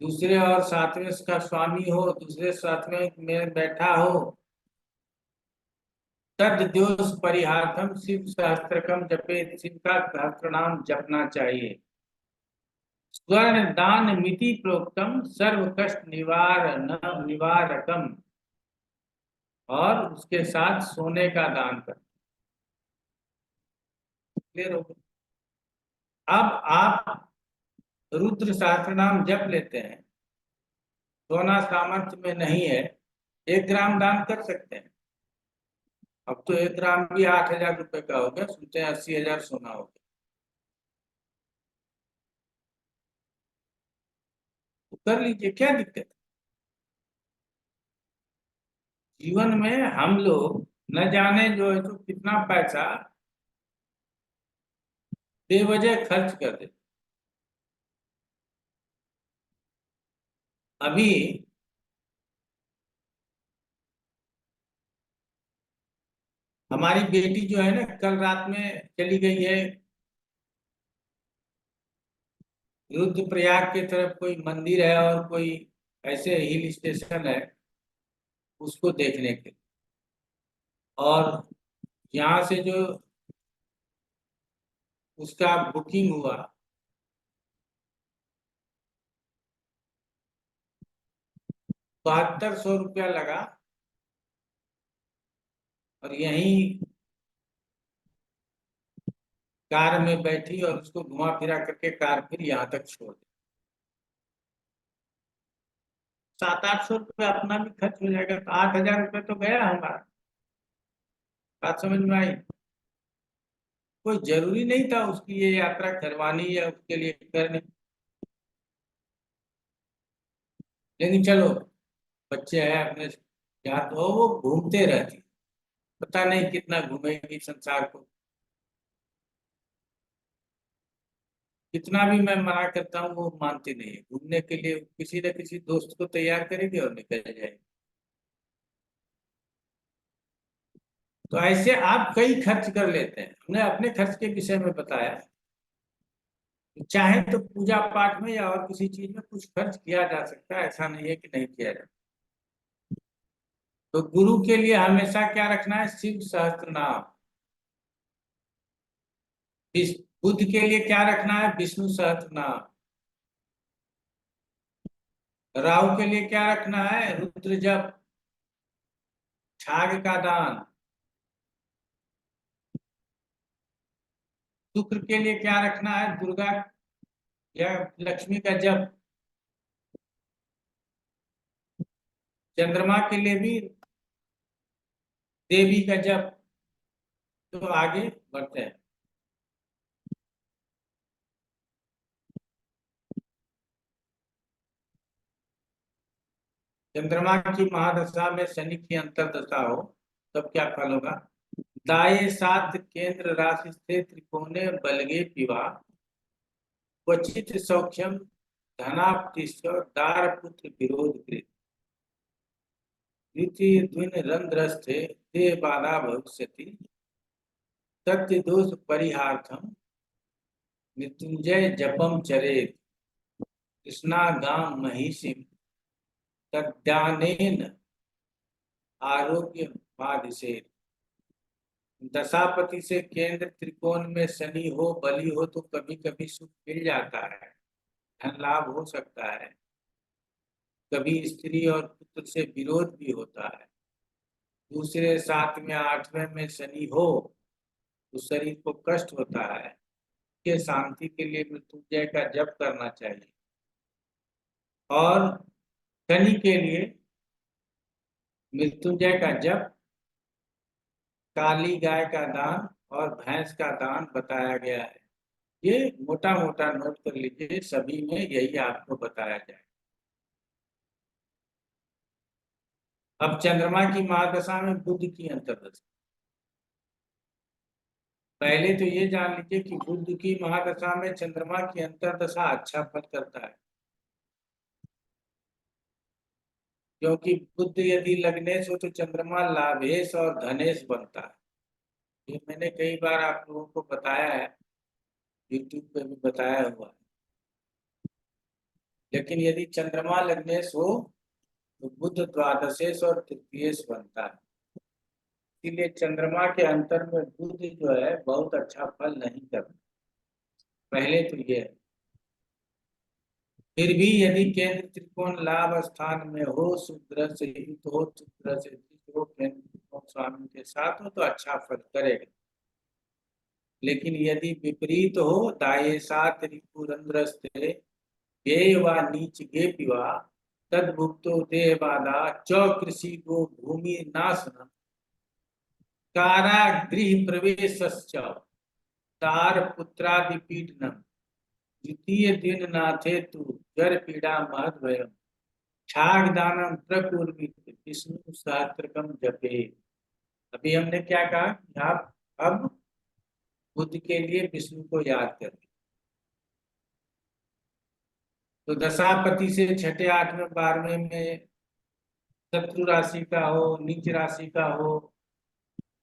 दूसरे और 7वें का स्वामी हो, दूसरे 7वें में बैठा हो, तद दोष परिहार्थम शिव सहस्त्रकम जपेत, शिव का सहस्त्र नाम जपना चाहिए। स्वर्ण दान मिति प्रोक्तम सर्व कष्ट निवारकम, और उसके साथ सोने का दान कर। क्लियर हो गया? अब आप रुद्र सहस्त्र नाम जप लेते हैं, सोना सामर्थ्य में नहीं है, 1 ग्राम दान कर सकते हैं। अब तो 1 ग्राम भी 8,000 रुपए का हो गया, सुनते हैं 80,000 सोना हो गया। तो कर लीजिए, क्या दिक्कत है? जीवन में हम लोग न जाने जो है तो कितना पैसा बेवजह खर्च कर देते। अभी हमारी बेटी जो है ना, कल रात में चली गई है रुद्रप्रयाग की तरफ, कोई मंदिर है और कोई ऐसे हिल स्टेशन है, उसको देखने के लिए। और यहाँ से जो उसका बुकिंग हुआ, 7200 रुपया लगा, और यहीं कार में बैठी और उसको घुमा फिरा करके कार फिर यहाँ तक छोड़ दी। 700-800 रुपये अपना भी खर्च हो जाएगा, तो 8,000 रुपये तो गया हमारा। बात समझ में आई? कोई जरूरी नहीं था उसकी ये यात्रा करवानी या उसके लिए करनी, लेकिन चलो बच्चे हैं अपने, यहाँ तो वो घूमते रहती, पता नहीं कितना घूमेगी संसार को। कितना भी मैं मना करता हूँ वो मानती नहीं है। घूमने के लिए किसी न किसी दोस्त को तैयार करेगी और निकल जाएगी। तो ऐसे आप कई खर्च कर लेते हैं। हमने अपने खर्च के विषय में बताया, चाहे तो पूजा पाठ में या और किसी चीज में कुछ खर्च किया जा सकता है, ऐसा नहीं है कि नहीं किया जाता। तो गुरु के लिए हमेशा क्या रखना है? शिव सहस्त्र नाम। बुद्ध के लिए क्या रखना है? विष्णु सहस्त्र नाम। राहु के लिए क्या रखना है? रुद्र जप, छाग का दान। शुक्र के लिए क्या रखना है? दुर्गा या लक्ष्मी का जप। चंद्रमा के लिए भी देवी का जप। तो आगे बढ़ते हैं। चंद्रमा की महादशा में शनि की अंतरदशा हो तब क्या फल होगा? दाये 7 केंद्र राशि स्थित त्रिकोणे बलगे पिवा, क्वचित सौख्यम धनाप्तिश्च दार पुत्र विरोध कृत, द्वितीय द्विन रंध्रस्थे देह बाधा भविष्यति, सत्य दोष परिहार्थम मृत्युंजय जपम चरेत, कृष्णागाम महिषिम तद्यानेन आरोग्य बाधिसेत। दशापति से केंद्र त्रिकोण में शनि हो, बली हो तो कभी कभी सुख मिल जाता है, धन लाभ हो सकता है, कभी स्त्री और पुत्र से विरोध भी होता है। दूसरे 7वें 8वें में शनि हो तो शरीर को कष्ट होता है, के शांति के लिए मृत्युंजय का जप करना चाहिए। और शनि के लिए मृत्युंजय का जप, काली गाय का दान और भैंस का दान बताया गया है। ये मोटा मोटा नोट कर लीजिए, सभी में यही आपको बताया जाए। अब चंद्रमा की महादशा में बुध की अंतर्दशा। पहले तो ये जान लीजिए कि बुध की महादशा में चंद्रमा की अंतर्दशा अच्छा फल करता है, क्योंकि बुध यदि लग्नेश हो तो चंद्रमा लाभेश और धनेश बनता है। ये मैंने कई बार आप लोगों को बताया है, यूट्यूब पे भी बताया हुआ है। लेकिन यदि चंद्रमा लग्नेश हो तो बुध द्वादशेश और तृतीयेश बनता है। इसीलिए चंद्रमा के अंतर में बुध जो है बहुत अच्छा फल नहीं करता। पहले तो ये है। फिर भी यदि केंद्र त्रिकोण लाभ स्थान में हो, शुक्र से युक्त हो, शुक्र से युक्त हो, केंद्र त्रिकोण स्वामी के साथ हो तो अच्छा फल करेगा। लेकिन यदि विपरीत हो, दायेशात रिपुरंद्रस्ते व्यय व नीच गे पिवा तद्भुक्तो देहबाधा च कृषि गो भूमि नाशनम कारागृह प्रवेशश्च तार पुत्रादिपीडनम द्वितीय दिन नाथे तु जर पीड़ा महद्वयम छागदानम प्रकुर्वित विष्णु सहस्त्रकम जपे। अभी हमने क्या कहा कि आप अब बुद्ध के लिए विष्णु को याद करें। तो दशापति से छठे 8वें 12वें में शत्रु राशि का हो, नीच राशि का हो,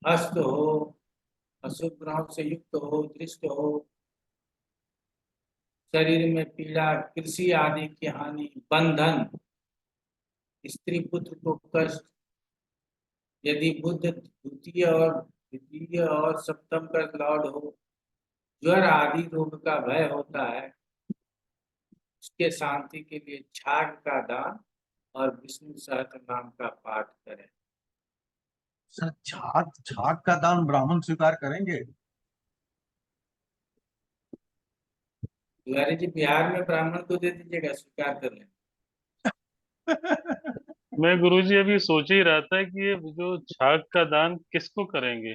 अस्त हो, अशुभ ग्रहों से युक्त हो, दृष्ट हो, शरीर में पीड़ा, कृषि आदि की हानि, बंधन, स्त्री पुत्र को कष्ट, यदि बुध द्वितीय और सप्तम का लॉर्ड हो, ज्वर आदि रोग का भय होता है, उसके शांति के लिए छाग का दान और विष्णु सहस्त्र नाम का पाठ करें। सर छाग छाग का दान ब्राह्मण स्वीकार करेंगे? तिवारी जी, बिहार में ब्राह्मण को दे दीजिएगा, स्वीकार कर लें। मैं गुरुजी अभी सोच ही रहा था कि ये जो छाग का दान किसको करेंगे,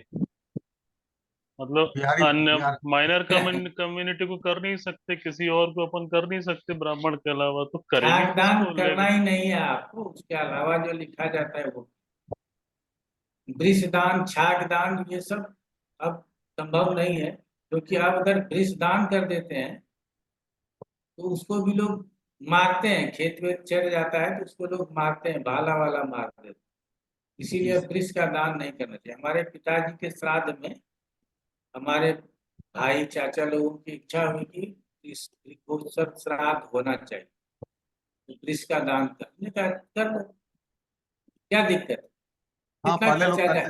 मतलब बिहारी अन्य बिहार माइनर कम्युनिटी को कर नहीं सकते, किसी और को अपन कर नहीं सकते ब्राह्मण के अलावा, तो करेंगे छाग दान किसको? करना ही नहीं है आपको, उसके अलावा जो लिखा जाता है वो वृष दान, छाग दान, ये सब अब संभव नहीं है। क्योंकि अब अगर वृष दान कर देते हैं तो उसको भी लोग मारते हैं, खेत में चढ़ जाता है तो उसको लोग मारते हैं, भाला वाला मार देते हैं। इसीलिए वृष का दान नहीं करना चाहिए। हमारे पिताजी के श्राद्ध में हमारे भाई चाचा लोगों की इच्छा हुई कि इस श्राद्ध होना चाहिए, तो वृष का दान करने का कर लो, क्या दिक्कत है? हाँ, कितना खर्चा जाए।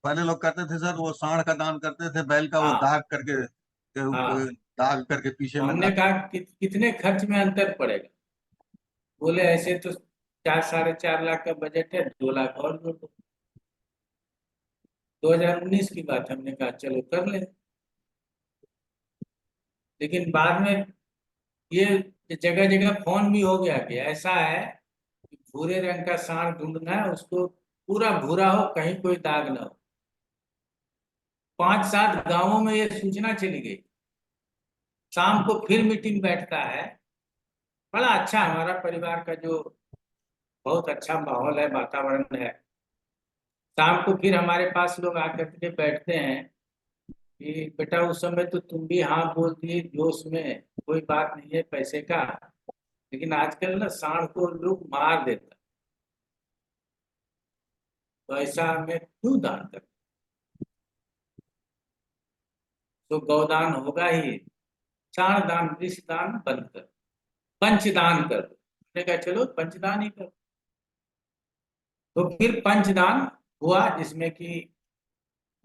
पहले लोग करते थे सर, वो सांड का दान करते थे, बैल का वो हाँ हाँ, दाग करके पीछे तो में हमने रख। कहा कि कितने खर्च में अंतर पड़ेगा। बोले ऐसे तो 4-4.5 लाख का बजट है, 2 लाख और जोड़ दो। 2019 की बात, हमने कहा चलो कर ले। लेकिन बाद में ये जगह जगह फोन भी हो गया कि ऐसा है कि भूरे रंग का सांड ढूंढना है, उसको पूरा भूरा हो, कहीं कोई दाग ना हो। 5-7 गांवों में ये सूचना चली गई। शाम को फिर मीटिंग बैठता है, बड़ा अच्छा हमारा परिवार का जो बहुत अच्छा माहौल है, वातावरण है। शाम को फिर हमारे पास लोग आकर के बैठते हैं कि बेटा उस समय तो तुम भी हाँ बोल दिए जोश में, कोई बात नहीं है पैसे का, लेकिन आजकल ना सांड को लोग मार देता, तो ऐसा हमें क्यों दान कर। तो गौदान होगा ही, सांड दान, वृष दान बंद कर, पंचदान कर दो। मैंने कहा चलो पंचदान ही कर। तो फिर पंचदान हुआ, जिसमें कि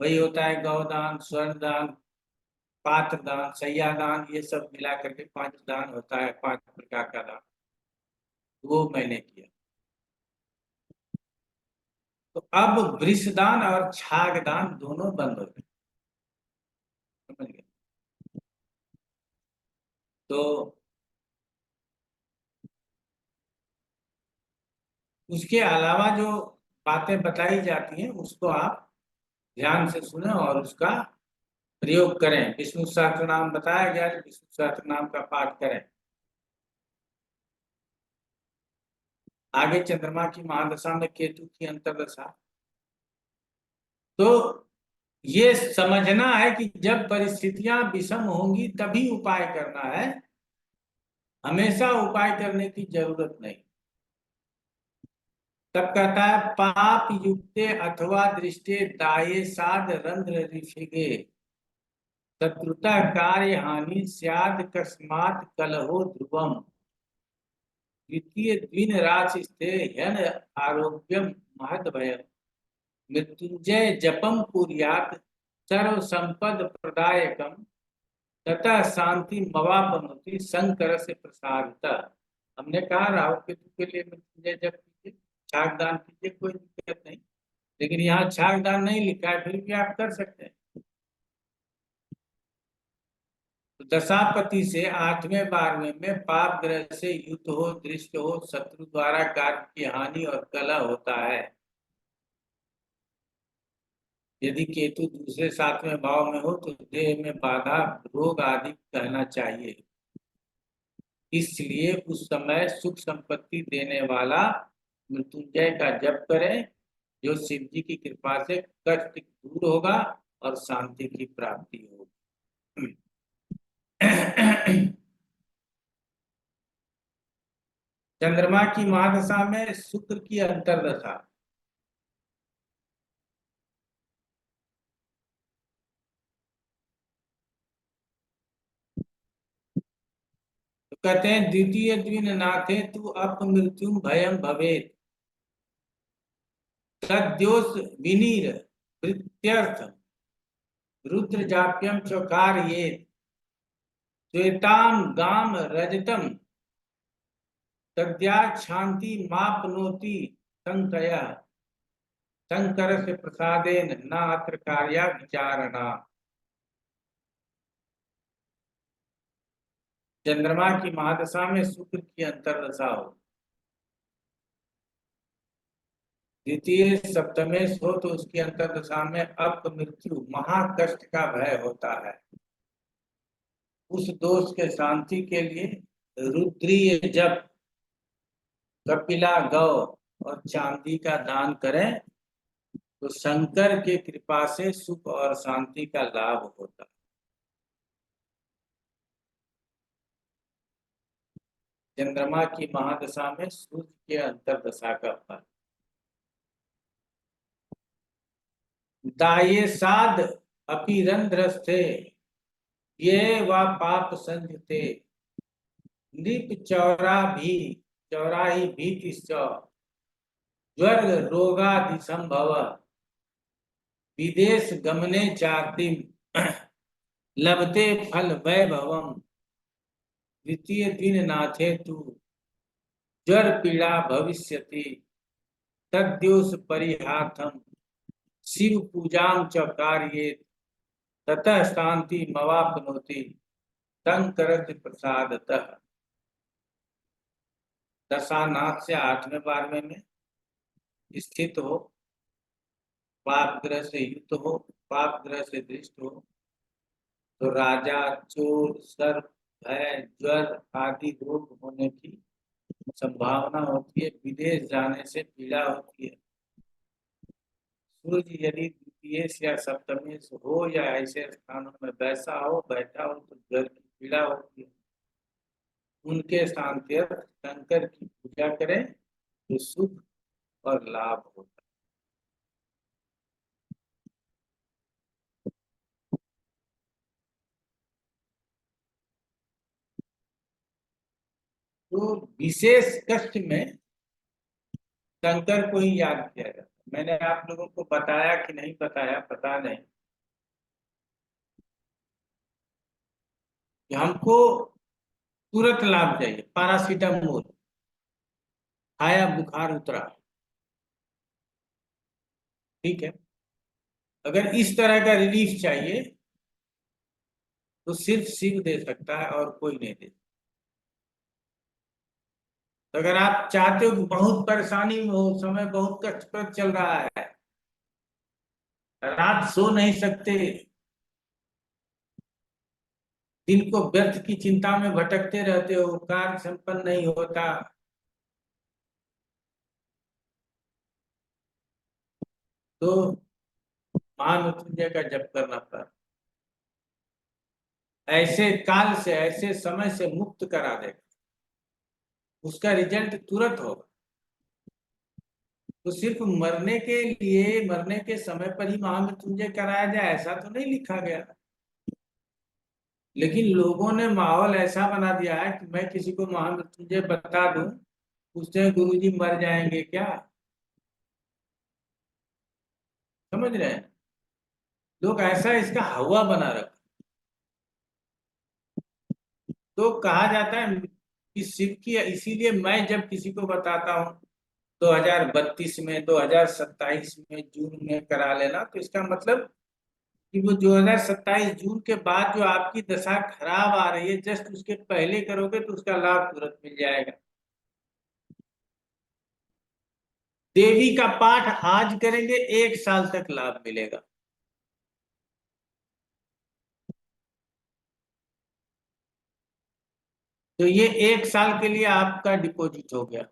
वही होता है गौदान, स्वर्ण दान, पात्र दान, सैया दान, ये सब मिला करके 5 दान होता है, 5 प्रकार का दान, वो मैंने किया। तो अब वृष दान और छाग दान दोनों बंद हो गए, समझ गए? तो उसके अलावा जो बातें बताई जाती हैं उसको आप ध्यान से सुने और उसका प्रयोग करें। विष्णु सहस्त्र नाम बताया गया, विष्णु सहस्त्र नाम का पाठ करें। आगे चंद्रमा की महादशा में केतु की अंतर्दशा, तो ये समझना है कि जब परिस्थितियां विषम होंगी तभी उपाय करना है, हमेशा उपाय करने की जरूरत नहीं। तब कहता है पाप युक्ते अथवा दृष्टे दाये साध रंध्र ऋषिगे शत्रुता कार्य हानि स्याद कस्मात कलहो ध्रुवम द्वितीय द्विन राचस्ते हन आरोग्यम महत भय मृत्युंजय जपम कुर्यात सर्व संपद प्रदायकम तथा शांति मवापनोति शंकर से प्रसादतः। हमने कहा राहु केतु के लिए मृत्युंजय जप कीजिए, छाक दान कीजिए, कोई दिक्कत नहीं। लेकिन यहाँ छाक दान नहीं लिखा है, फिर भी आप कर सकते हैं। तो दशापति से 8वें 12वें में पाप ग्रह से युद्ध हो, दृष्ट हो, शत्रु द्वारा कार्य की हानि और कलह होता है। यदि केतु दूसरे 7वें भाव में हो तो देह में बाधा, रोग आदि कहना चाहिए। इसलिए उस समय सुख संपत्ति देने वाला मृत्युंजय का जप करें, जो शिव जी की कृपा से कष्ट दूर होगा और शांति की प्राप्ति होगी। चंद्रमा की महादशा में शुक्र की अंतर्दशा। तो कहते हैं द्वितीय द्विन नाथे तू अपमृत्युम भयम भवेत तद्योष विनीर वृत्यर्थ रुद्र जाप्यम चकार ये श्वेताम गाम रजतम तद्या शांति मापनोति संकय शंकर से प्रसादेन न अत्र कार्या विचारणा। चंद्रमा की महादशा में शुक्र की अंतर्दशा हो, द्वितीय सप्तमेश हो तो उसकी अंतर्दशा में अपमृत्यु महाकष्ट का भय होता है। उस दोष के शांति के लिए रुद्रीय जप, कपिला गौ और चांदी का दान करें तो शंकर के कृपा से सुख और शांति का लाभ होता है। चंद्रमा की महादशा में सूर्य के अंतर्दशा का फल। दाये साध अपीरंध्रस्थे ये व पाप संजते नृप चौराही भीतिश्च ज्वर रोगादि संभव विदेश गमने चातिम लभते फल वैभवम द्वितीय दिन नाथे तु ज्वर पीड़ा भविष्यति तद्योष परिहार्थम शिव पूजां च कार्येत ततः शांति मवाप्नोति शंकर प्रसादतः। दशानाथ से 8वें 12वें में स्थित हो, पाप ग्रह से युक्त हो, पाप ग्रह से दृष्ट हो तो राजा, चोर, सर्प, भय, ज्वर आदि रोग होने की संभावना होती है। विदेश जाने से पीड़ा होती है। सूर्य यदि द्वितीय या सप्तमेश हो या ऐसे स्थानों में बैठा हो तो ज्वर की पीड़ा होती है। उनके शांत्यर्थ शंकर की पूजा करें तो सुख और लाभ होता है। तो विशेष कष्ट में शंकर को ही याद किया जाता है। मैंने आप लोगों को बताया कि नहीं बताया पता नहीं, कि हमको तुरंत लाभ चाहिए। पैरासीटामोल खाया, बुखार उतरा, ठीक है। अगर इस तरह का रिलीफ चाहिए तो सिर्फ शिव दे सकता है और कोई नहीं दे। तो अगर आप चाहते हो कि बहुत परेशानी में हो, समय बहुत कष्टप्रद चल रहा है, रात सो नहीं सकते, दिन को व्यर्थ की चिंता में भटकते रहते हो, कार्य संपन्न नहीं होता, तो महामृत्युंजय का जप करना पड़ा, ऐसे काल से, ऐसे समय से मुक्त करा देगा, उसका रिजल्ट तुरंत होगा। तो सिर्फ मरने के लिए, मरने के समय पर ही महामृत्युंजय कराया जाए ऐसा तो नहीं लिखा गया, लेकिन लोगों ने माहौल ऐसा बना दिया है कि मैं किसी को महामृत्युंजय बता दूं, पूछते हैं गुरुजी मर जाएंगे क्या? समझ रहे हैं लोग, ऐसा इसका हवा बना रखा। तो कहा जाता है कि शिव की, इसीलिए मैं जब किसी को बताता हूँ 2032 में, 2027 में जून में करा लेना, तो इसका मतलब कि वो 2027 जून के बाद जो आपकी दशा खराब आ रही है, जस्ट उसके पहले करोगे तो उसका लाभ तुरंत मिल जाएगा। देवी का पाठ आज करेंगे, 1 साल तक लाभ मिलेगा। तो ये 1 साल के लिए आपका डिपॉजिट हो गया।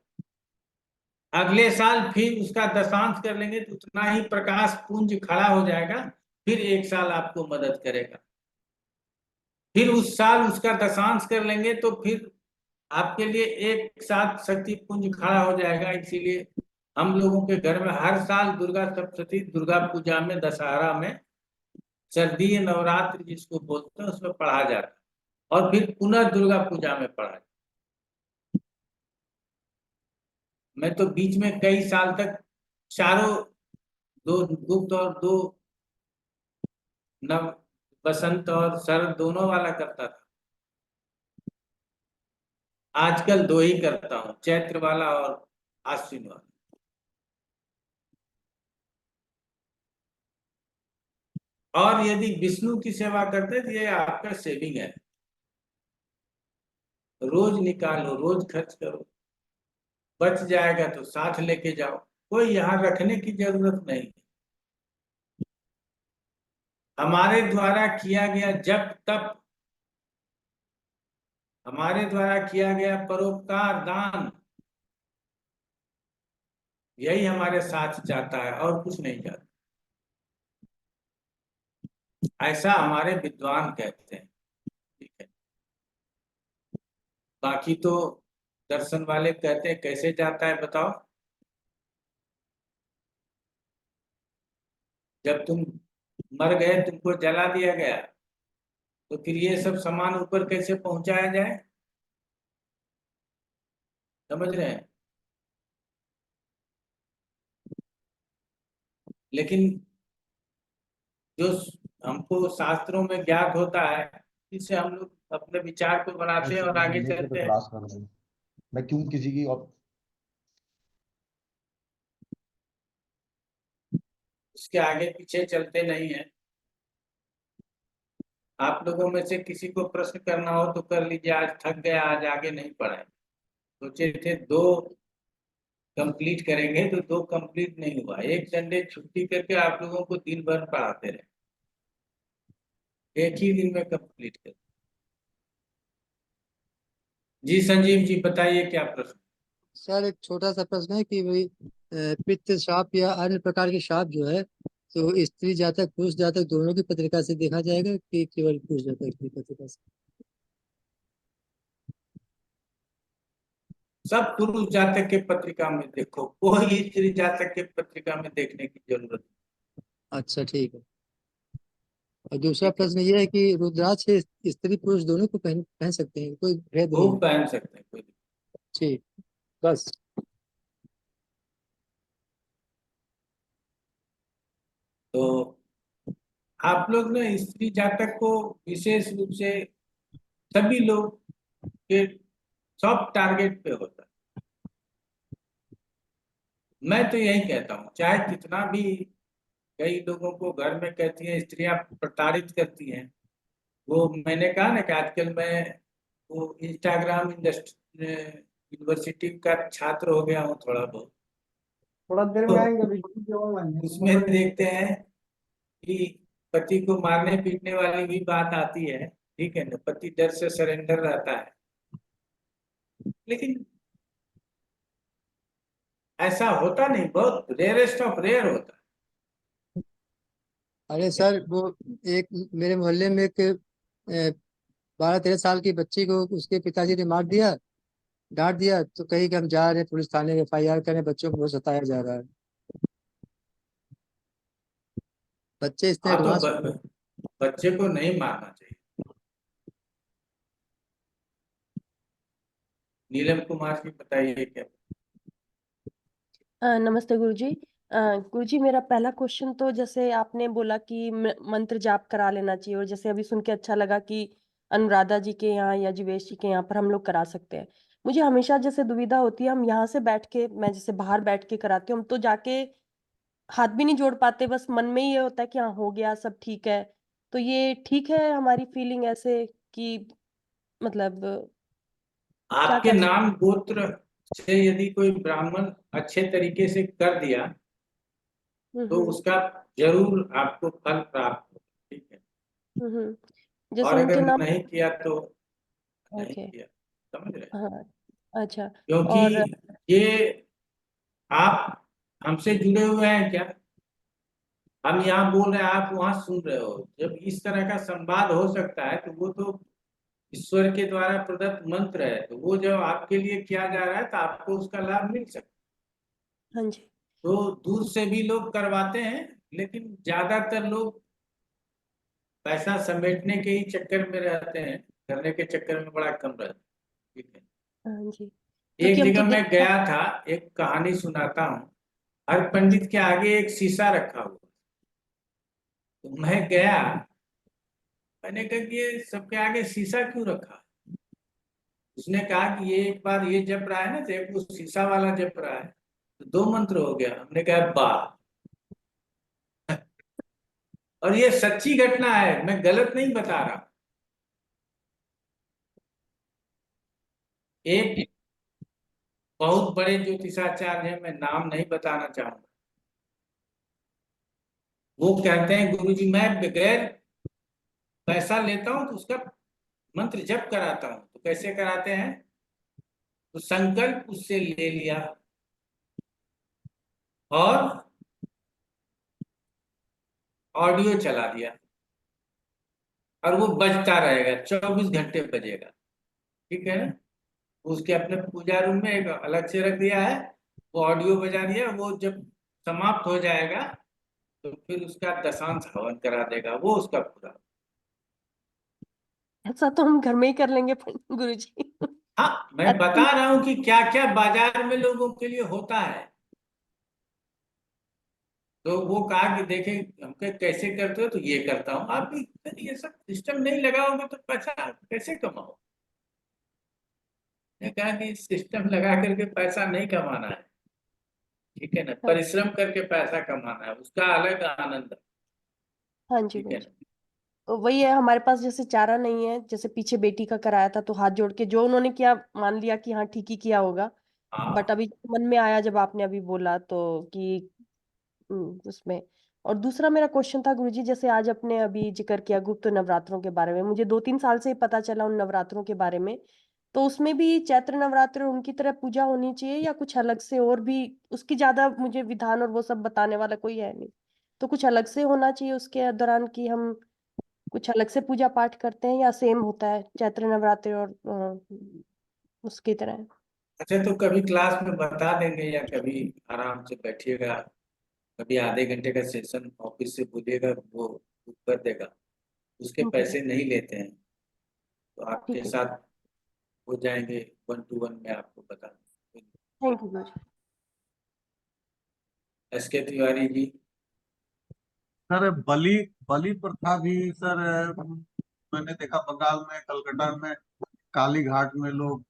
अगले साल फिर उसका दशांश कर लेंगे तो उतना ही प्रकाश पुंज खड़ा हो जाएगा, फिर 1 साल आपको मदद करेगा। फिर उस साल उसका दशांश कर लेंगे तो फिर आपके लिए एक साथ शक्ति पुंज खड़ा हो जाएगा। इसीलिए हम लोगों के घर में हर साल दुर्गा सप्तशती, दुर्गा पूजा में, दशहरा में, शारदीय नवरात्र जिसको बोलते हैं, उसमें पढ़ा जाता है, और फिर पुनः दुर्गा पूजा में पढ़ा जाता है। मैं तो बीच में कई साल तक चारों, दो गुप्त और दो नव, बसंत और शरद दोनों वाला करता था। आजकल 2 ही करता हूँ, चैत्र वाला और आश्विन वाला। और यदि विष्णु की सेवा करते तो ये आपका सेविंग है, रोज निकालो, रोज खर्च करो, बच जाएगा तो साथ लेके जाओ, कोई यहाँ रखने की जरूरत नहीं। हमारे द्वारा किया गया जप तप, हमारे द्वारा किया गया परोपकार दान, यही हमारे साथ जाता है और कुछ नहीं जाता, ऐसा हमारे विद्वान कहते हैं। ठीक है, बाकी तो दर्शन वाले कहते हैं कैसे जाता है बताओ? जब तुम मर गए, तुमको जला दिया गया, तो फिर ये सब सामान ऊपर कैसे पहुंचाया जाए? समझ रहे हैं? लेकिन जो हमको शास्त्रों में ज्ञात होता है, इससे हम लोग अपने विचार को बनाते हैं और आगे चलते हैं। क्लास कर रहे हैं, मैं क्यों किसी की और उसके आगे पीछे चलते नहीं है। आप लोगों में से किसी को प्रश्न करना हो तो कर लीजिए, आज थक गया, आज आगे नहीं पढ़ाए, सोचे थे 2 कंप्लीट करेंगे तो 2 कंप्लीट नहीं हुआ। एक संडे छुट्टी करके आप लोगों को दिन भर पढ़ाते रहे, एक ही दिन में कंप्लीट कर। जी संजीव जी बताइए क्या प्रश्न? सर एक छोटा सा प्रश्न है कि भाई पित्त शाप या अन्य प्रकार के शाप जो है, तो स्त्री जातक पुरुष जातक दोनों की पत्रिका से देखा जाएगा कि केवल पुरुष जातक की पत्रिका से? सब पुरुष जातक के पत्रिका में देखो, कोई स्त्री जातक के पत्रिका में देखने की जरूरत नहीं। अच्छा ठीक है। और दूसरा प्रश्न ये है कि रुद्राक्ष स्त्री पुरुष दोनों को पहन सकते हैं, कोई भेद नहीं वो है? पहन सकते हैं, कोई ठीक, बस। तो आप लोग ने स्त्री जातक को विशेष रूप से, सभी लोग के सब टारगेट पे होता है। मैं तो यही कहता हूँ, चाहे कितना भी, कई लोगों को घर में कहती हैं स्त्रियां प्रताड़ित करती हैं, वो मैंने कहा ना कि आजकल मैं वो इंस्टाग्राम इंडस्ट्री यूनिवर्सिटी का छात्र हो गया हूँ थोड़ा बहुत। थोड़ा देर में आएंगे उसमें देखते हैं कि पति को मारने पीटने वाली भी बात आती है, ठीक है ना, पति डर से सरेंडर रहता है, लेकिन ऐसा होता नहीं, बहुत रेयरेस्ट ऑफ रेयर होता है। अरे सर वो एक मेरे मोहल्ले में एक 12-13 साल की बच्ची को उसके पिताजी ने मार दिया, डांट दिया, तो कहीं कि हम जा रहे हैं पुलिस थाने में FIR करें, बच्चों को बहुत सताया जा रहा है। बच्चे इतने हाँ, तो एडवांस। बच्चे को नहीं मारना चाहिए। नीलम कुमार जी बताइए क्या। नमस्ते गुरुजी। गुरुजी मेरा पहला क्वेश्चन तो जैसे आपने बोला कि मंत्र जाप करा लेना चाहिए, और जैसे अभी सुन के अच्छा लगा कि अनुराधा जी के यहाँ या जीवेश जी के यहाँ पर हम लोग करा सकते हैं। मुझे हमेशा जैसे दुविधा होती है, हम यहाँ से बैठ के, मैं जैसे बाहर बैठ के कराती हूँ, हम तो जाके हाथ भी नहीं जोड़ पाते, बस मन में ही ये होता है कि हाँ हो गया, सब ठीक है। तो ये ठीक है हमारी फीलिंग ऐसे कि मतलब क्या आपके कर नाम गोत्र से यदि कोई ब्राह्मण अच्छे तरीके से कर दिया तो हम्म उसका जरूर आपको फल प्राप्त हो। ठीक है। हम्म जैसे और उनके अगर नाम। नहीं किया तो नहीं ओके। किया। समझ रहे हैं? हाँ। अच्छा। क्योंकि और ये आप हमसे जुड़े हुए हैं क्या? हम यहाँ बोल रहे हैं, आप वहां सुन रहे हो। जब इस तरह का संवाद हो सकता है तो वो तो ईश्वर के द्वारा प्रदत्त मंत्र है, तो वो जब आपके लिए किया जा रहा है तो आपको उसका लाभ मिल सकता है। हाँ जी। तो दूर से भी लोग करवाते हैं, लेकिन ज्यादातर लोग पैसा समेटने के ही चक्कर में रहते हैं, करने के चक्कर में बड़ा कम रहते हैं। ठीक है। हाँ जी। एक क्योंकि हम तो जगह मैं देख। गया था, एक कहानी सुनाता हूँ। हर पंडित के आगे एक शीशा रखा हुआ। तो मैं गया, मैंने कहा कि ये सबके आगे शीशा क्यों रखा? उसने कहा कि ये एक बार ये जप रहा है ना, तो एक वो शीशा वाला जप रहा है, तो 2 मंत्र हो गया। हमने कहा वाह। और ये सच्ची घटना है, मैं गलत नहीं बता रहा। एक बहुत बड़े ज्योतिषाचार्य हैं, मैं नाम नहीं बताना चाहूंगा। वो कहते हैं गुरुजी मैं बगैर पैसा लेता हूं तो उसका मंत्र जप कराता हूं। तो कैसे कराते हैं? तो संकल्प उससे ले लिया और ऑडियो चला दिया, और वो बजता रहेगा, 24 घंटे बजेगा। ठीक है ना? उसके अपने पूजा रूम में एक अलग से रख दिया है, वो ऑडियो बजा दिया। वो जब समाप्त हो जाएगा तो फिर उसका दशांश हवन करा देगा वो उसका पूरा। ऐसा तो हम घर में ही कर लेंगे गुरुजी। हाँ, मैं अच्छा। बता रहा हूं कि क्या क्या बाजार में लोगों के लिए होता है। तो वो कहा कि देखें हम कैसे करते हो, तो ये करता हूँ। आप भी ये सब सिस्टम नहीं लगाओगे तो पैसा कैसे कमाओ? ने कहा कि सिस्टम लगा करके पैसा नहीं कमाना है। ठीक है ना? हाँ। परिश्रम करके पैसा कमाना है, उसका अलग आनंद है। हाँ जी ठीक है गुरुजी। ना? तो वही है, हमारे पास जैसे चारा नहीं है, जैसे पीछे बेटी का कराया था तो हाथ जोड़ के जो उन्होंने किया मान लिया कि हाँ ठीक ही किया होगा। बट हाँ, अभी मन में आया जब आपने अभी बोला तो कि उसमें। और दूसरा मेरा क्वेश्चन था गुरुजी, जैसे आज अपने अभी जिक्र किया गुप्त नवरात्रों के बारे में, मुझे 2-3 साल से ही पता चला उन नवरात्रों के बारे में। तो उसमें भी चैत्र नवरात्र उनकी तरह पूजा होनी चाहिए या कुछ अलग से और भी? उसकी ज्यादा मुझे विधान और वो सब बताने वाला कोई है नहीं, तो कुछ अलग से होना चाहिए उसके दौरान कि हम कुछ अलग से पूजा पाठ करते हैं, या सेम होता है चैत्र नवरात्र और उसकी तरह? अच्छा, तो कभी क्लास में बता देंगे या कभी आराम से बैठिएगा, कभी आधे घंटे का सेशन ऑफिस से बोलिएगा, वो बुक कर देगा। उसके ठीक है। पैसे नहीं लेते हैं, तो आपके ठीक है। साथ हो जाएंगे 1-to-1 में, आपको बता देंगे। थैंक यू गुरुजी। एसके तिवारी जी। सर बलि बलि प्रथा भी सर मैंने देखा बंगाल में, कलकत्ता में, काली घाट में लोग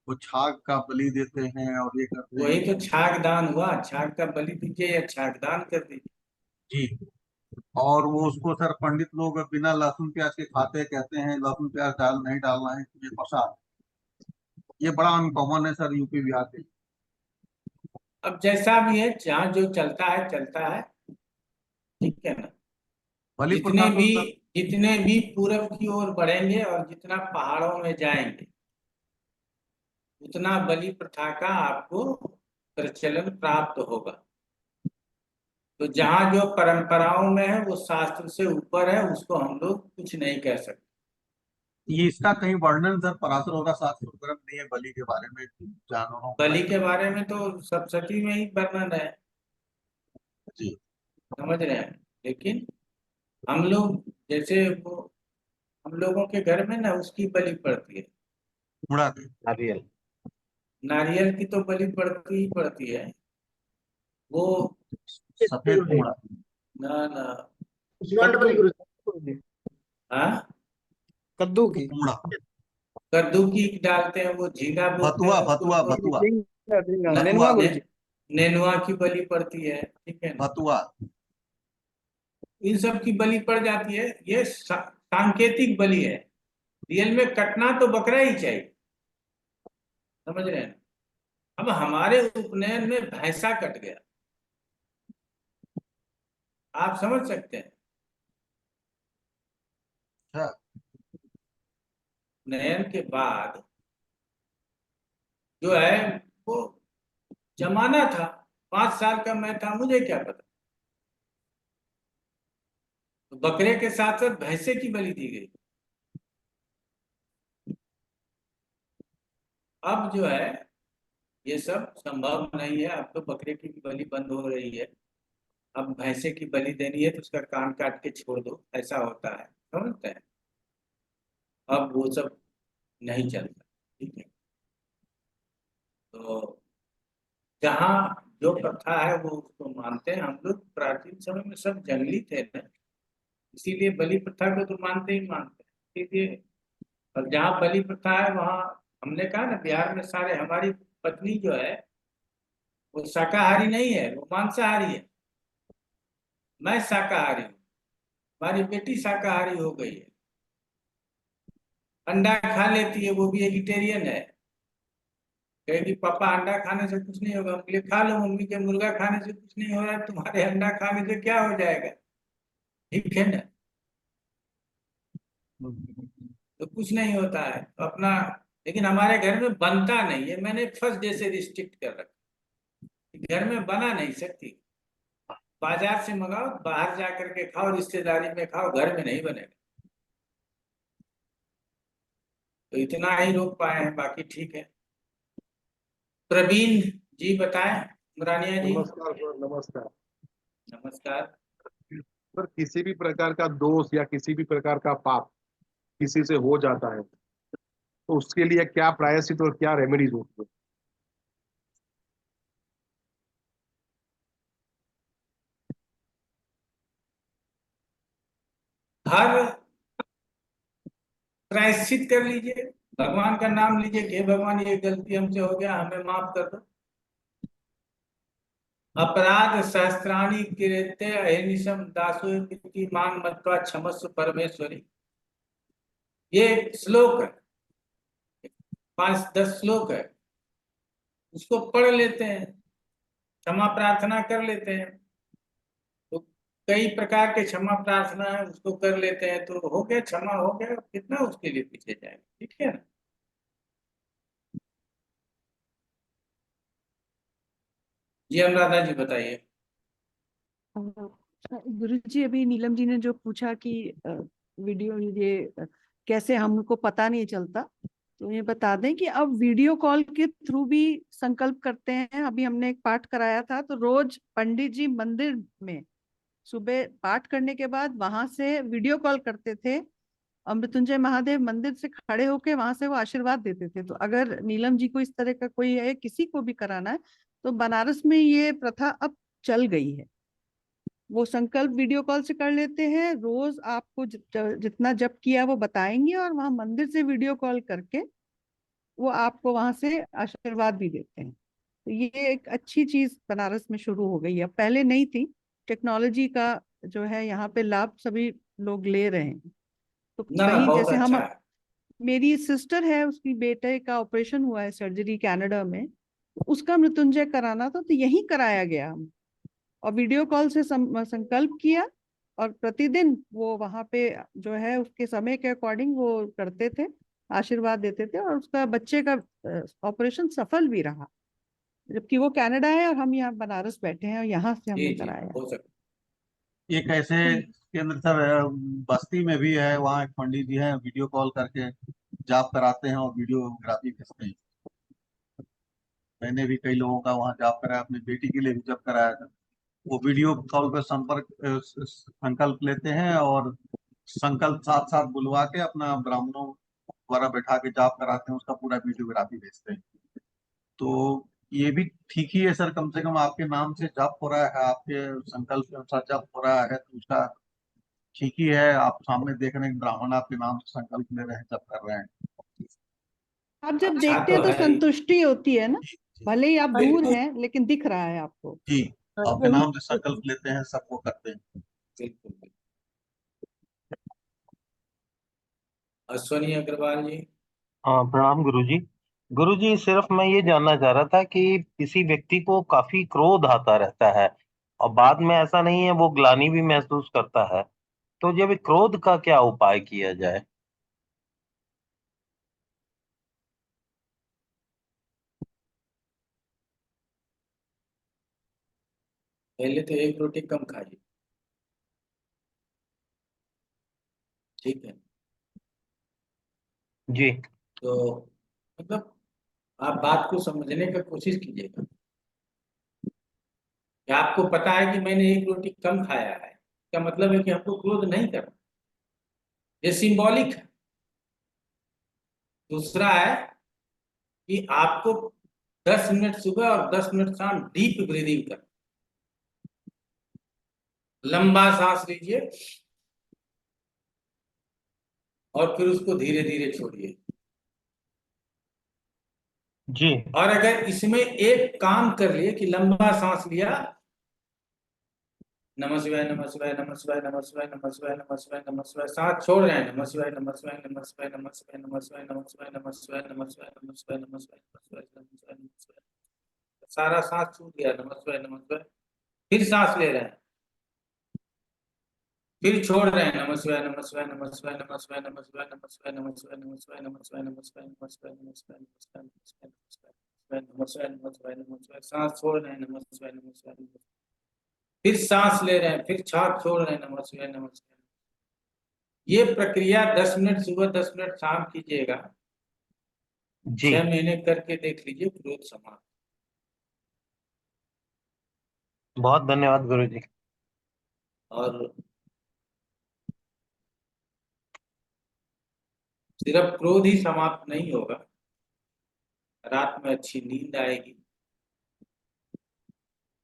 वो छाग का बलि देते हैं और ये करते वही तो हैं। छाग दान हुआ, छाग का बलि दीजिए या छाग दान कर दीजिए। जी। और वो उसको सर पंडित लोग बिना लहसुन प्याज के खाते, कहते हैं लहसुन प्याज नहीं डालना है, ये प्रसाद। ये बड़ा अनकॉमन है सर यूपी बिहार के। अब जैसा भी है, जहाँ जो चलता है चलता है। ठीक है ना? बलि जितने प्रथा तो भी सर जितने भी पूरब की ओर बढ़ेंगे और जितना पहाड़ों में जाएंगे, उतना बलि प्रथा का आपको प्रचलन प्राप्त होगा। तो जहाँ जो परंपराओं में है वो शास्त्र से ऊपर है, उसको हम लोग कुछ नहीं कह सकते। ये इसका कहीं वर्णन सर पराशर होगा शास्त्र ग्रंथ नहीं है बलि के बारे में, जानवरों को बलि के बारे में तो सप्तशती में ही वर्णन है, जी। समझ रहे हैं। लेकिन हम लोग जैसे वो हम लोगों के घर में ना उसकी बलि पड़ती है, मुड़ा नारियल। नारियल की तो बलि पड़ती ही पड़ती है। वो सफेद मुड़ा। ना ना उस्मान कद्दू, बली गुरुजी, हाँ कद्दू की मुड़ा कद्दू की डालते हैं, वो झींगा बोलते बथुआ हैं उसको, बथुआ बथुआ नेनुआ ने, गुरुजी। नेनुआ की बलि पड़ती है, ठीक है ना। बथुआ। इन सब की बलि पड़ जाती है, ये सांकेतिक बलि है। रियल में कटना तो बकरा ही चाहिए, समझ रहे हैं। अब हमारे उपनयन में भैंसा कट गया, आप समझ सकते हैं। उपनयन के बाद जो है वो जमाना था, 5 साल का मैं था, मुझे क्या पता। तो बकरे के साथ साथ भैंसे की बलि दी गई। अब जो है ये सब संभव नहीं है, अब तो बकरे की भी बलि बंद हो रही है। अब भैंसे की बलि देनी है तो उसका कान काट के छोड़ दो, ऐसा होता है, समझते हैं। अब वो सब नहीं चलता, ठीक है। तो जहाँ जो प्रथा है वो उसको मानते हैं हम लोग। प्राचीन समय में सब जंगली थे ना, इसीलिए बलि प्रथा को तो मानते ही मानते हैं, इसीलिए। और जहाँ बलि प्रथा है वहाँ, हमने कहा ना बिहार में सारे, हमारी पत्नी जो है वो शाकाहारी नहीं है, वो मांसाहारी है। मैं शाकाहारी हूँ, हमारी बेटी शाकाहारी हो गई है, अंडा खा लेती है, वो भी वेजिटेरियन है। कहेगी पापा अंडा खाने से कुछ नहीं होगा, हम बोले खा लो मम्मी के, मुर्गा खाने से कुछ नहीं हो रहा है, तुम्हारे अंडा खाने से क्या हो जाएगा, ठीक है ना। तो कुछ नहीं होता है तो अपना। लेकिन हमारे घर में बनता नहीं है, मैंने फर्स्ट डे से रिस्ट्रिक्ट कर रखा, घर में बना नहीं सकती। बाजार से मंगाओ, बाहर जा करके खाओ, रिश्तेदारी में खाओ, घर में नहीं बनेगा। तो इतना ही रोक पाए हैं, बाकी ठीक है। प्रवीण जी बताएं, मुरानिया जी। नमस्कार सर, नमस्कार नमस्कार। सर। किसी भी प्रकार का दोष या किसी भी प्रकार का पाप किसी से हो जाता है तो उसके लिए क्या प्रायश्चित और क्या रेमेडीज होती है? हर प्रायश्चित कर लीजिए, भगवान का नाम लीजिए कि हे भगवान ये गलती हमसे हो गया, हमें माफ कर दो। अपराध सहस्त्राणी कृत्य अहर्निशम दासो मान मत्वा क्षमस्व परमेश्वरी। ये एक श्लोक है, 5-10 श्लोक है, उसको पढ़ लेते हैं, क्षमा प्रार्थना कर लेते हैं। तो कई प्रकार के क्षमा प्रार्थना है, उसको कर लेते हैं तो हो गया, क्षमा हो गया, कितना उसके लिए पीछे जाएगा, ठीक है ना। जी अनुराधा जी बताइए। गुरुजी अभी नीलम जी ने जो पूछा कि वीडियो ये कैसे हमको पता नहीं चलता, तो ये बता दें कि अब वीडियो कॉल के थ्रू भी संकल्प करते हैं। अभी हमने एक पाठ कराया था, तो रोज पंडित जी मंदिर में सुबह पाठ करने के बाद वहां से वीडियो कॉल करते थे। अमृत्युंजय महादेव मंदिर से खड़े होके वहां से वो आशीर्वाद देते थे। तो अगर नीलम जी को इस तरह का कोई है, किसी को भी कराना है, तो बनारस में ये प्रथा अब चल गई है। वो संकल्प वीडियो कॉल से कर लेते हैं, रोज आपको जितना जप किया वो बताएंगे, और वहां मंदिर से वीडियो कॉल करके वो आपको वहां से आशीर्वाद भी देते हैं। तो ये एक अच्छी चीज बनारस में शुरू हो गई है, पहले नहीं थी। टेक्नोलॉजी का जो है यहाँ पे लाभ सभी लोग ले रहे हैं। तो ना ना कहीं बहुत जैसे अच्छा हम, है। मेरी सिस्टर है, उसकी बेटे का ऑपरेशन हुआ है, सर्जरी कनाडा में, उसका मृत्युंजय कराना था, तो यही कराया गया हम। और वीडियो कॉल से संकल्प किया, और प्रतिदिन वो वहां पे जो है उसके समय के अकॉर्डिंग वो करते थे, आशीर्वाद देते थे, और उसका बच्चे का ऑपरेशन सफल भी रहा। जबकि वो कनाडा है और हम यहाँ बनारस बैठे हैं और यहाँ से हमने जी जी कराया। हो सकता एक ऐसे केंद्र सर बस्ती में भी है, वहाँ एक पंडित जी हैं, वीडियो कॉल करके जाप कराते हैं और वीडियोग्राफी भेजते हैं। मैंने भी कई लोगों का वहाँ जाप कराया, अपनी बेटी के लिए भी जब कराया था। वो वीडियो कॉल पर संकल्प लेते हैं और संकल्प साथ साथ बुलवा के अपना ब्राह्मणों द्वारा बैठा के जाप कराते हैं, उसका पूरा वीडियोग्राफी भेजते हैं। तो ये भी ठीक ही है सर, कम से कम आपके नाम से जाप हो रहा है, आपके संकल्प के अनुसार जाप हो रहा है, तो उसका ठीक ही है। आप सामने देख रहे हैं ब्राह्मण आपके नाम से संकल्प ले रहे हैं, जप कर रहे हैं। आप जब अच्छा देखते हैं तो तो है ही। संतुष्टि होती है ना, भले ही आप दूर बिल्कुल हैं लेकिन दिख रहा है आपको। जी, आपके वही नाम से संकल्प लेते हैं, सबको करते हैं। बिल्कुल बिल्कुल। अश्वनी अग्रवाल जी। हाँ, प्रणाम गुरुजी। गुरुजी, सिर्फ मैं ये जानना चाह रहा था कि किसी व्यक्ति को काफी क्रोध आता रहता है और बाद में ऐसा नहीं है, वो ग्लानि भी महसूस करता है, तो जब क्रोध का क्या उपाय किया जाए? पहले तो एक रोटी कम खाइए, ठीक है। जी तो मतलब आप बात को समझने का कोशिश कीजिएगा कि आपको पता है कि मैंने एक रोटी कम खाया है, क्या मतलब है कि हमको क्रोध नहीं करना, ये सिंबॉलिक है। दूसरा है कि आपको 10 मिनट सुबह और 10 मिनट शाम डीप ब्रीदिंग कर, लंबा सांस लीजिए और फिर उसको धीरे धीरे छोड़िए। जी और अगर इसमें एक काम कर लिए कि लंबा सांस लिया, नमः शिवाय नमः शिवाय नमः शिवाय नमः शिवाय नमः शिवाय नमः शिवाय नमः शिवाय, सांस छोड़ रहे हैं, नमः शिवाय नमः शिवाय नमः शिवाय नमः शिवाय नमः शिवाय नमः शिवाय नमः शिवाय नमः शिवाय नमः शिवाय नमः शिवाय नमः शिवाय नमः शिवाय नमः शिवाय, सारा सांस छूट गया, नमः शिवाय नमः शिवाय। फिर सांस ले रहे हैं, फिर छोड़ रहे हैं, नमः शिवाय नमः शिवाय नमः शिवाय नमः शिवाय नमः शिवाय नमः शिवाय नमः शिवाय नमः शिवाय नमः शिवाय नमः शिवाय नमः शिवाय नमः शिवाय नमः शिवाय नमः शिवाय नमः शिवाय नमः शिवाय नमः शिवाय, सांस छोड़ रहे हैं, नमः शिवाय नमः शिवाय नमः, फिर सांस ले रहे हैं, फिर सांस छोड़ रहे हैं, नमः शिवाय नमः शिवाय। ये प्रक्रिया 10 मिनट सुबह 10 मिनट शाम कीजिएगा, जी 6 महीने करके देख लीजिए, क्रोध समाप्त। बहुत धन्यवाद गुरुजी। और सिर्फ क्रोध ही समाप्त नहीं होगा, रात में अच्छी नींद आएगी,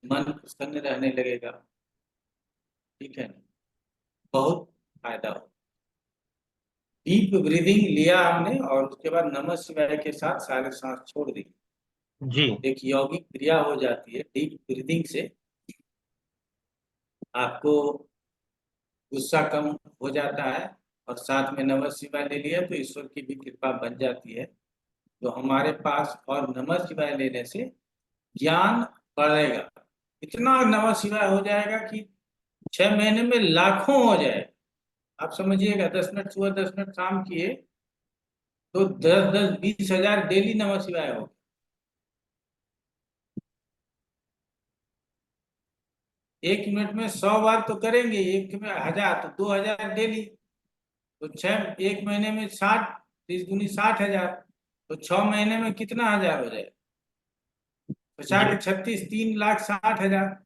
मन प्रसन्न रहने लगेगा, ठीक है ना, बहुत फायदा हो। डीप ब्रीदिंग लिया हमने और उसके बाद नमः शिवाय के साथ सारे सांस छोड़ दी। जी एक यौगिक क्रिया हो जाती है डीप ब्रीदिंग से, आपको गुस्सा कम हो जाता है और साथ में नमः शिवाय ले लिया तो ईश्वर की भी कृपा बन जाती है। तो हमारे पास और नमः शिवाय लेने से ज्ञान बढ़ेगा, इतना नमः शिवाय हो जाएगा कि 6 महीने में लाखों हो जाए। आप समझिएगा 10 मिनट सुबह 10 मिनट शाम किए तो 10-10-20 हजार डेली नमः शिवाय हो। एक मिनट में 100 बार तो करेंगे, एक में 1000 तो 2000 डेली, तो 1 महीने में 60, 30 दूनी 60 हजार, तो 6 महीने में कितना हजार हो जाए, 50 के 36, 3,60,000।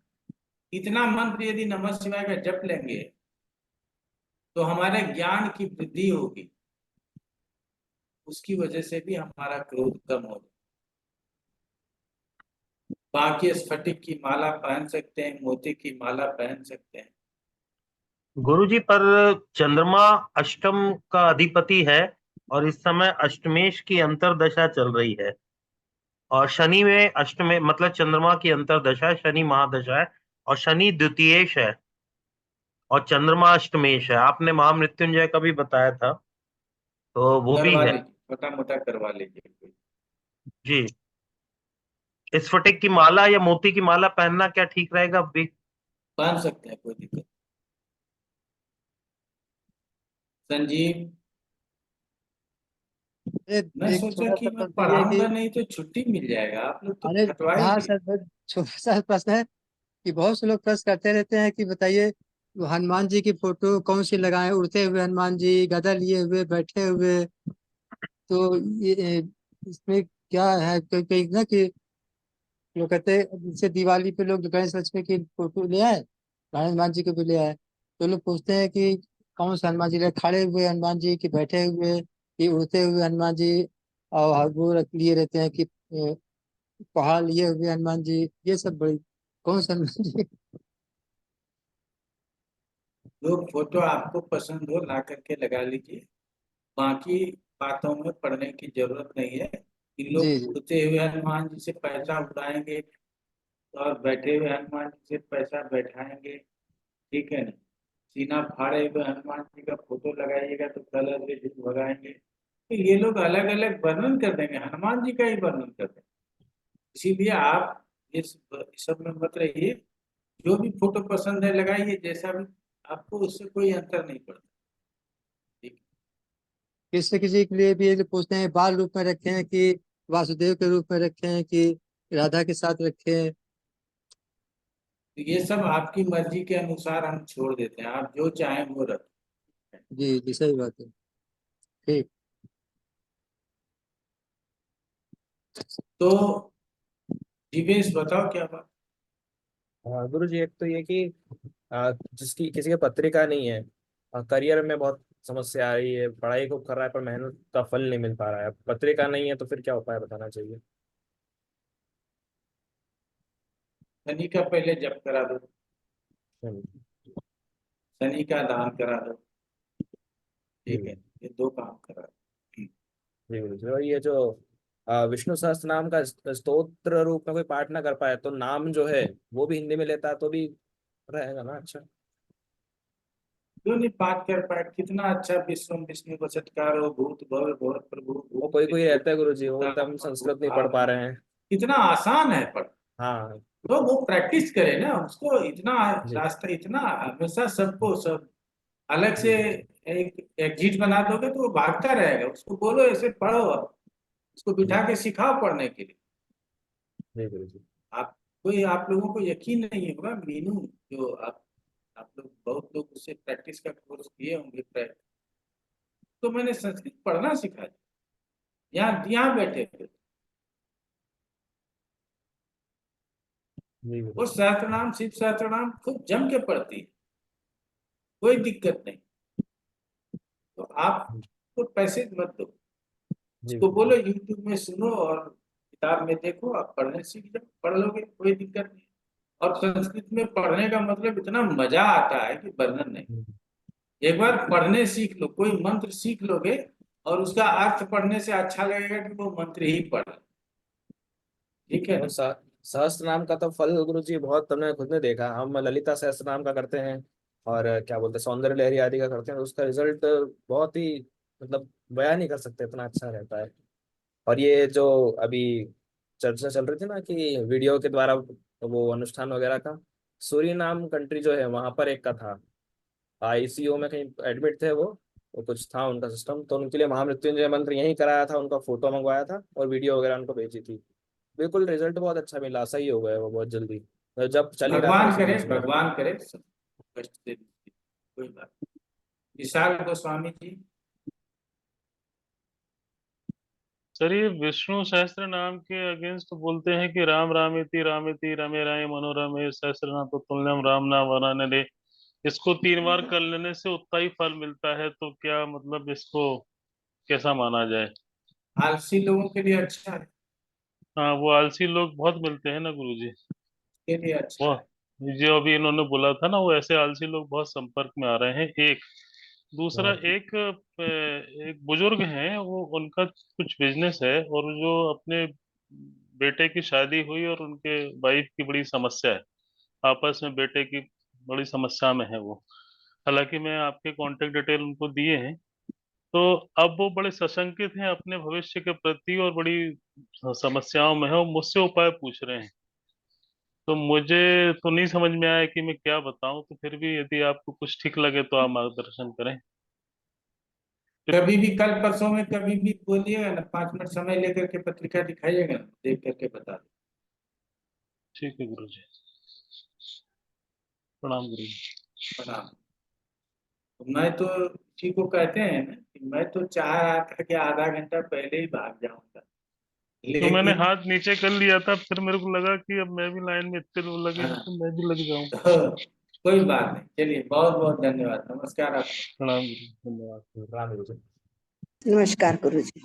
इतना मंत्र यदि नमः शिवाय का जप लेंगे तो हमारे ज्ञान की वृद्धि होगी, उसकी वजह से भी हमारा क्रोध कम होगा। बाकी स्फटिक की माला पहन सकते हैं, मोती की माला पहन सकते हैं। गुरुजी, पर चंद्रमा अष्टम का अधिपति है और इस समय अष्टमेश की अंतर्दशा चल रही है और शनि में अष्टमे मतलब चंद्रमा की अंतर्दशा, शनि महादशा है और शनि द्वितीयेश है और चंद्रमा अष्टमेश है। आपने महामृत्युंजय का भी बताया था, तो वो भी करवा है। लीजिए, छोटा मोटा करवा लीजिए कोई। जी, स्फटिक की माला या मोती की माला पहनना क्या ठीक रहेगा भी? पहन सकते हैं, कोई दिक्कत। संजीव मैं एक सोचा छोटा कि सा मैं प्रश्न ये है पढ़ाऊंगा कि नहीं तो छुट्टी मिल जाएगा, आप लोग तो अरे हटवा ही हाँ दिए। सर, बस छोटा सा प्रश्न है कि बहुत से लोग प्रश्न करते रहते हैं कि बताइए वो हनुमान जी की फोटो कौन सी लगाएं, उड़ते हुए हनुमान जी, गदा लिए हुए, बैठे हुए, तो ये इसमें क्या है? कई कई ना कि लोग कहते हैं जैसे दिवाली पे लोग गणेश लक्ष्मी की फोटो ले आए, हनुमान जी को भी ले आए, तो लोग पूछते हैं कि कौन सा हनुमान जी, खड़े हुए हनुमान जी कि बैठे हुए कि उड़ते हुए हनुमान जी, और वो लिए रहते हैं कि पहाड़ लिए हुए हनुमान जी, ये सब बड़ी कौन सा हनुमान जी? जो फोटो आपको पसंद हो ला करके लगा लीजिए, बाकी बातों में पढ़ने की जरूरत नहीं है। इन लोग जी जी उड़ते हुए हनुमान जी से पैसा उड़ाएंगे और बैठे हुए हनुमान जी से पैसा बैठाएंगे, ठीक है ना। सीना फाड़े हुए हनुमान जी का फोटो लगाइएगा तो कलर से झूठ भगाएंगे। तो ये लोग अलग अलग वर्णन कर देंगे, हनुमान जी का ही वर्णन कर देंगे। इसीलिए आप इस सब में मत रहिए, जो भी फोटो पसंद है लगाइए, जैसा भी, आपको उससे कोई अंतर नहीं पड़ता। ठीक। किसी किसी के लिए भी ये लोग पूछते हैं बाल रूप में रखे हैं कि वासुदेव के रूप में रखे हैं कि राधा के साथ रखे हैं। तो ये सब आपकी मर्जी के अनुसार हम छोड़ देते हैं, आप जो चाहें वो रखें। जी जी सही बात है। ठीक। तो जीवेश बताओ क्या बात। हाँ गुरु जी, एक तो ये कि जिसकी किसी की पत्रिका नहीं है, करियर में बहुत समस्या आ रही है, पढ़ाई खूब कर रहा है पर मेहनत का फल नहीं मिल पा रहा है, पत्रिका नहीं है, तो फिर क्या उपाय बताना चाहिए? शनि का पहले जप करा दो, हम्म, शनि का दान करा दो, ठीक है, हम्म, ये दो काम करा दो। जी गुरु जी। और ये जो विष्णु सहस्त्र नाम का स्तोत्र रूप में कोई पाठ ना कर पाए तो नाम जो है वो भी हिंदी में लेता है तो भी रहेगा ना? अच्छा। जो नहीं पाठ कर पाए, कितना अच्छा, विश्व विष्णु वचटकारो भूत भव भवत प्रभु वो भूत कोई कोई पितु रहता है गुरु जी, वो बोलता है हम संस्कृत नहीं पढ़ पा रहे हैं। कितना आसान है पढ़। हाँ। तो वो प्रैक्टिस करे ना, उसको इतना जी रास्ता, इतना हमेशा सबको सब अलग जी से जी जी एक एग्जिट बना दोगे तो वो भागता रहेगा, उसको बोलो ऐसे पढ़ो, अब उसको जी बिठा के सिखाओ पढ़ने के लिए। जी गुरु जी। आप कोई, आप लोगों को यकीन नहीं होगा, मीनू जो आप लोग बहुत लोग उससे प्रैक्टिस का कोर्स किए होंगे, तो मैंने संस्कृत पढ़ना सिखा दिया, यहाँ यहाँ बैठे थे। जी गुरु वो जी। सहस्त्रनाम शिव सहस्त्रनाम खूब जम के पढ़ती है, कोई दिक्कत नहीं। तो आप तो पैसे मत दो, जी उसको गुरु बोलो जी। यूट्यूब में सुनो और किताब में देखो, आप पढ़ने सीख जाओ, पढ़ लोगे, कोई दिक्कत नहीं। और संस्कृत में पढ़ने का मतलब इतना मजा आता है कि वर्णन नहीं। हम्म, एक बार पढ़ने सीख लो, कोई मंत्र सीख लोगे और उसका अर्थ पढ़ने से अच्छा लगेगा कि वो मंत्र ही पढ़, ठीक है और ना। सहस्त्र नाम का तो फल गुरु जी बहुत तुमने खुद ने देखा, हम ललिता सहस्त्र नाम का करते हैं और क्या बोलते हैं सौंदर्य लहरी आदि का करते हैं, तो उसका रिजल्ट बहुत ही मतलब बयान नहीं कर सकते, इतना अच्छा रहता है। और ये जो अभी चर्चा चल रही थी ना कि वीडियो के द्वारा वो अनुष्ठान वगैरह का, सूरीनाम कंट्री जो है वहां पर एक का था, आईसीयू में कहीं एडमिट थे वो कुछ था उनका सिस्टम, तो उनके लिए महामृत्युंजय मंत्र यहीं कराया था, उनका फोटो मंगवाया था और वीडियो वगैरह उनको भेजी थी। बिल्कुल रिजल्ट बहुत अच्छा मिला, सही हो गए वो बहुत जल्दी, तो जब चल ही रहा था भगवान उसी करे, बीच में। भगवान करे सब कष्ट से मुक्ति, कोई बात नहीं। विशाल गोस्वामी जी। सर ये विष्णु सहस्त्र नाम के अगेंस्ट बोलते हैं कि रामेति रमे राय मनोरमे सहस्त्र नाम तो तुल्यम राम नाम वराने दे, इसको 3 बार कर लेने से उतना ही फल मिलता है, तो क्या मतलब इसको कैसा माना जाए? आलसी लोगों के लिए अच्छा है, हाँ, वो आलसी लोग बहुत मिलते हैं ना गुरुजी। के लिए अच्छा वो है। जो अभी इन्होंने बोला था ना, वो ऐसे आलसी लोग बहुत संपर्क में आ रहे हैं। एक दूसरा, बहुत। एक बुजुर्ग हैं, वो उनका कुछ बिजनेस है, और जो अपने बेटे की शादी हुई और उनके वाइफ की बड़ी समस्या है, आपस में बेटे की बड़ी समस्या में है वो। हालांकि मैं आपके कांटेक्ट डिटेल उनको दिए हैं, तो अब वो बड़े सशंकित हैं अपने भविष्य के प्रति और बड़ी समस्याओं में है, और मुझसे उपाय पूछ रहे हैं। तो मुझे तो नहीं समझ में आया कि मैं क्या बताऊं, तो फिर भी यदि आपको कुछ ठीक लगे तो आप मार्गदर्शन करें। कभी भी कल परसों में कभी भी बोलिएगा ना, 5 मिनट समय लेकर के पत्रिका दिखाइएगा ना, देख करके बता दें। ठीक है गुरु जी, प्रणाम गुरु जी। प्रणाम। मैं तो किसी को कहते हैं ना कि मैं तो चाह रहा था कि आधा घंटा पहले ही भाग जाऊंगा, तो मैंने लेकिन हाथ नीचे कर लिया था, फिर मेरे को लगा कि अब मैं भी लाइन में इतने लोग लगे हैं हाँ, तो मैं भी लग जाऊं। तो कोई बात नहीं, चलिए बहुत बहुत धन्यवाद, नमस्कार आपको। प्रणाम गुरु, धन्यवाद। राम गुरु जी। नमस्कार गुरु जी।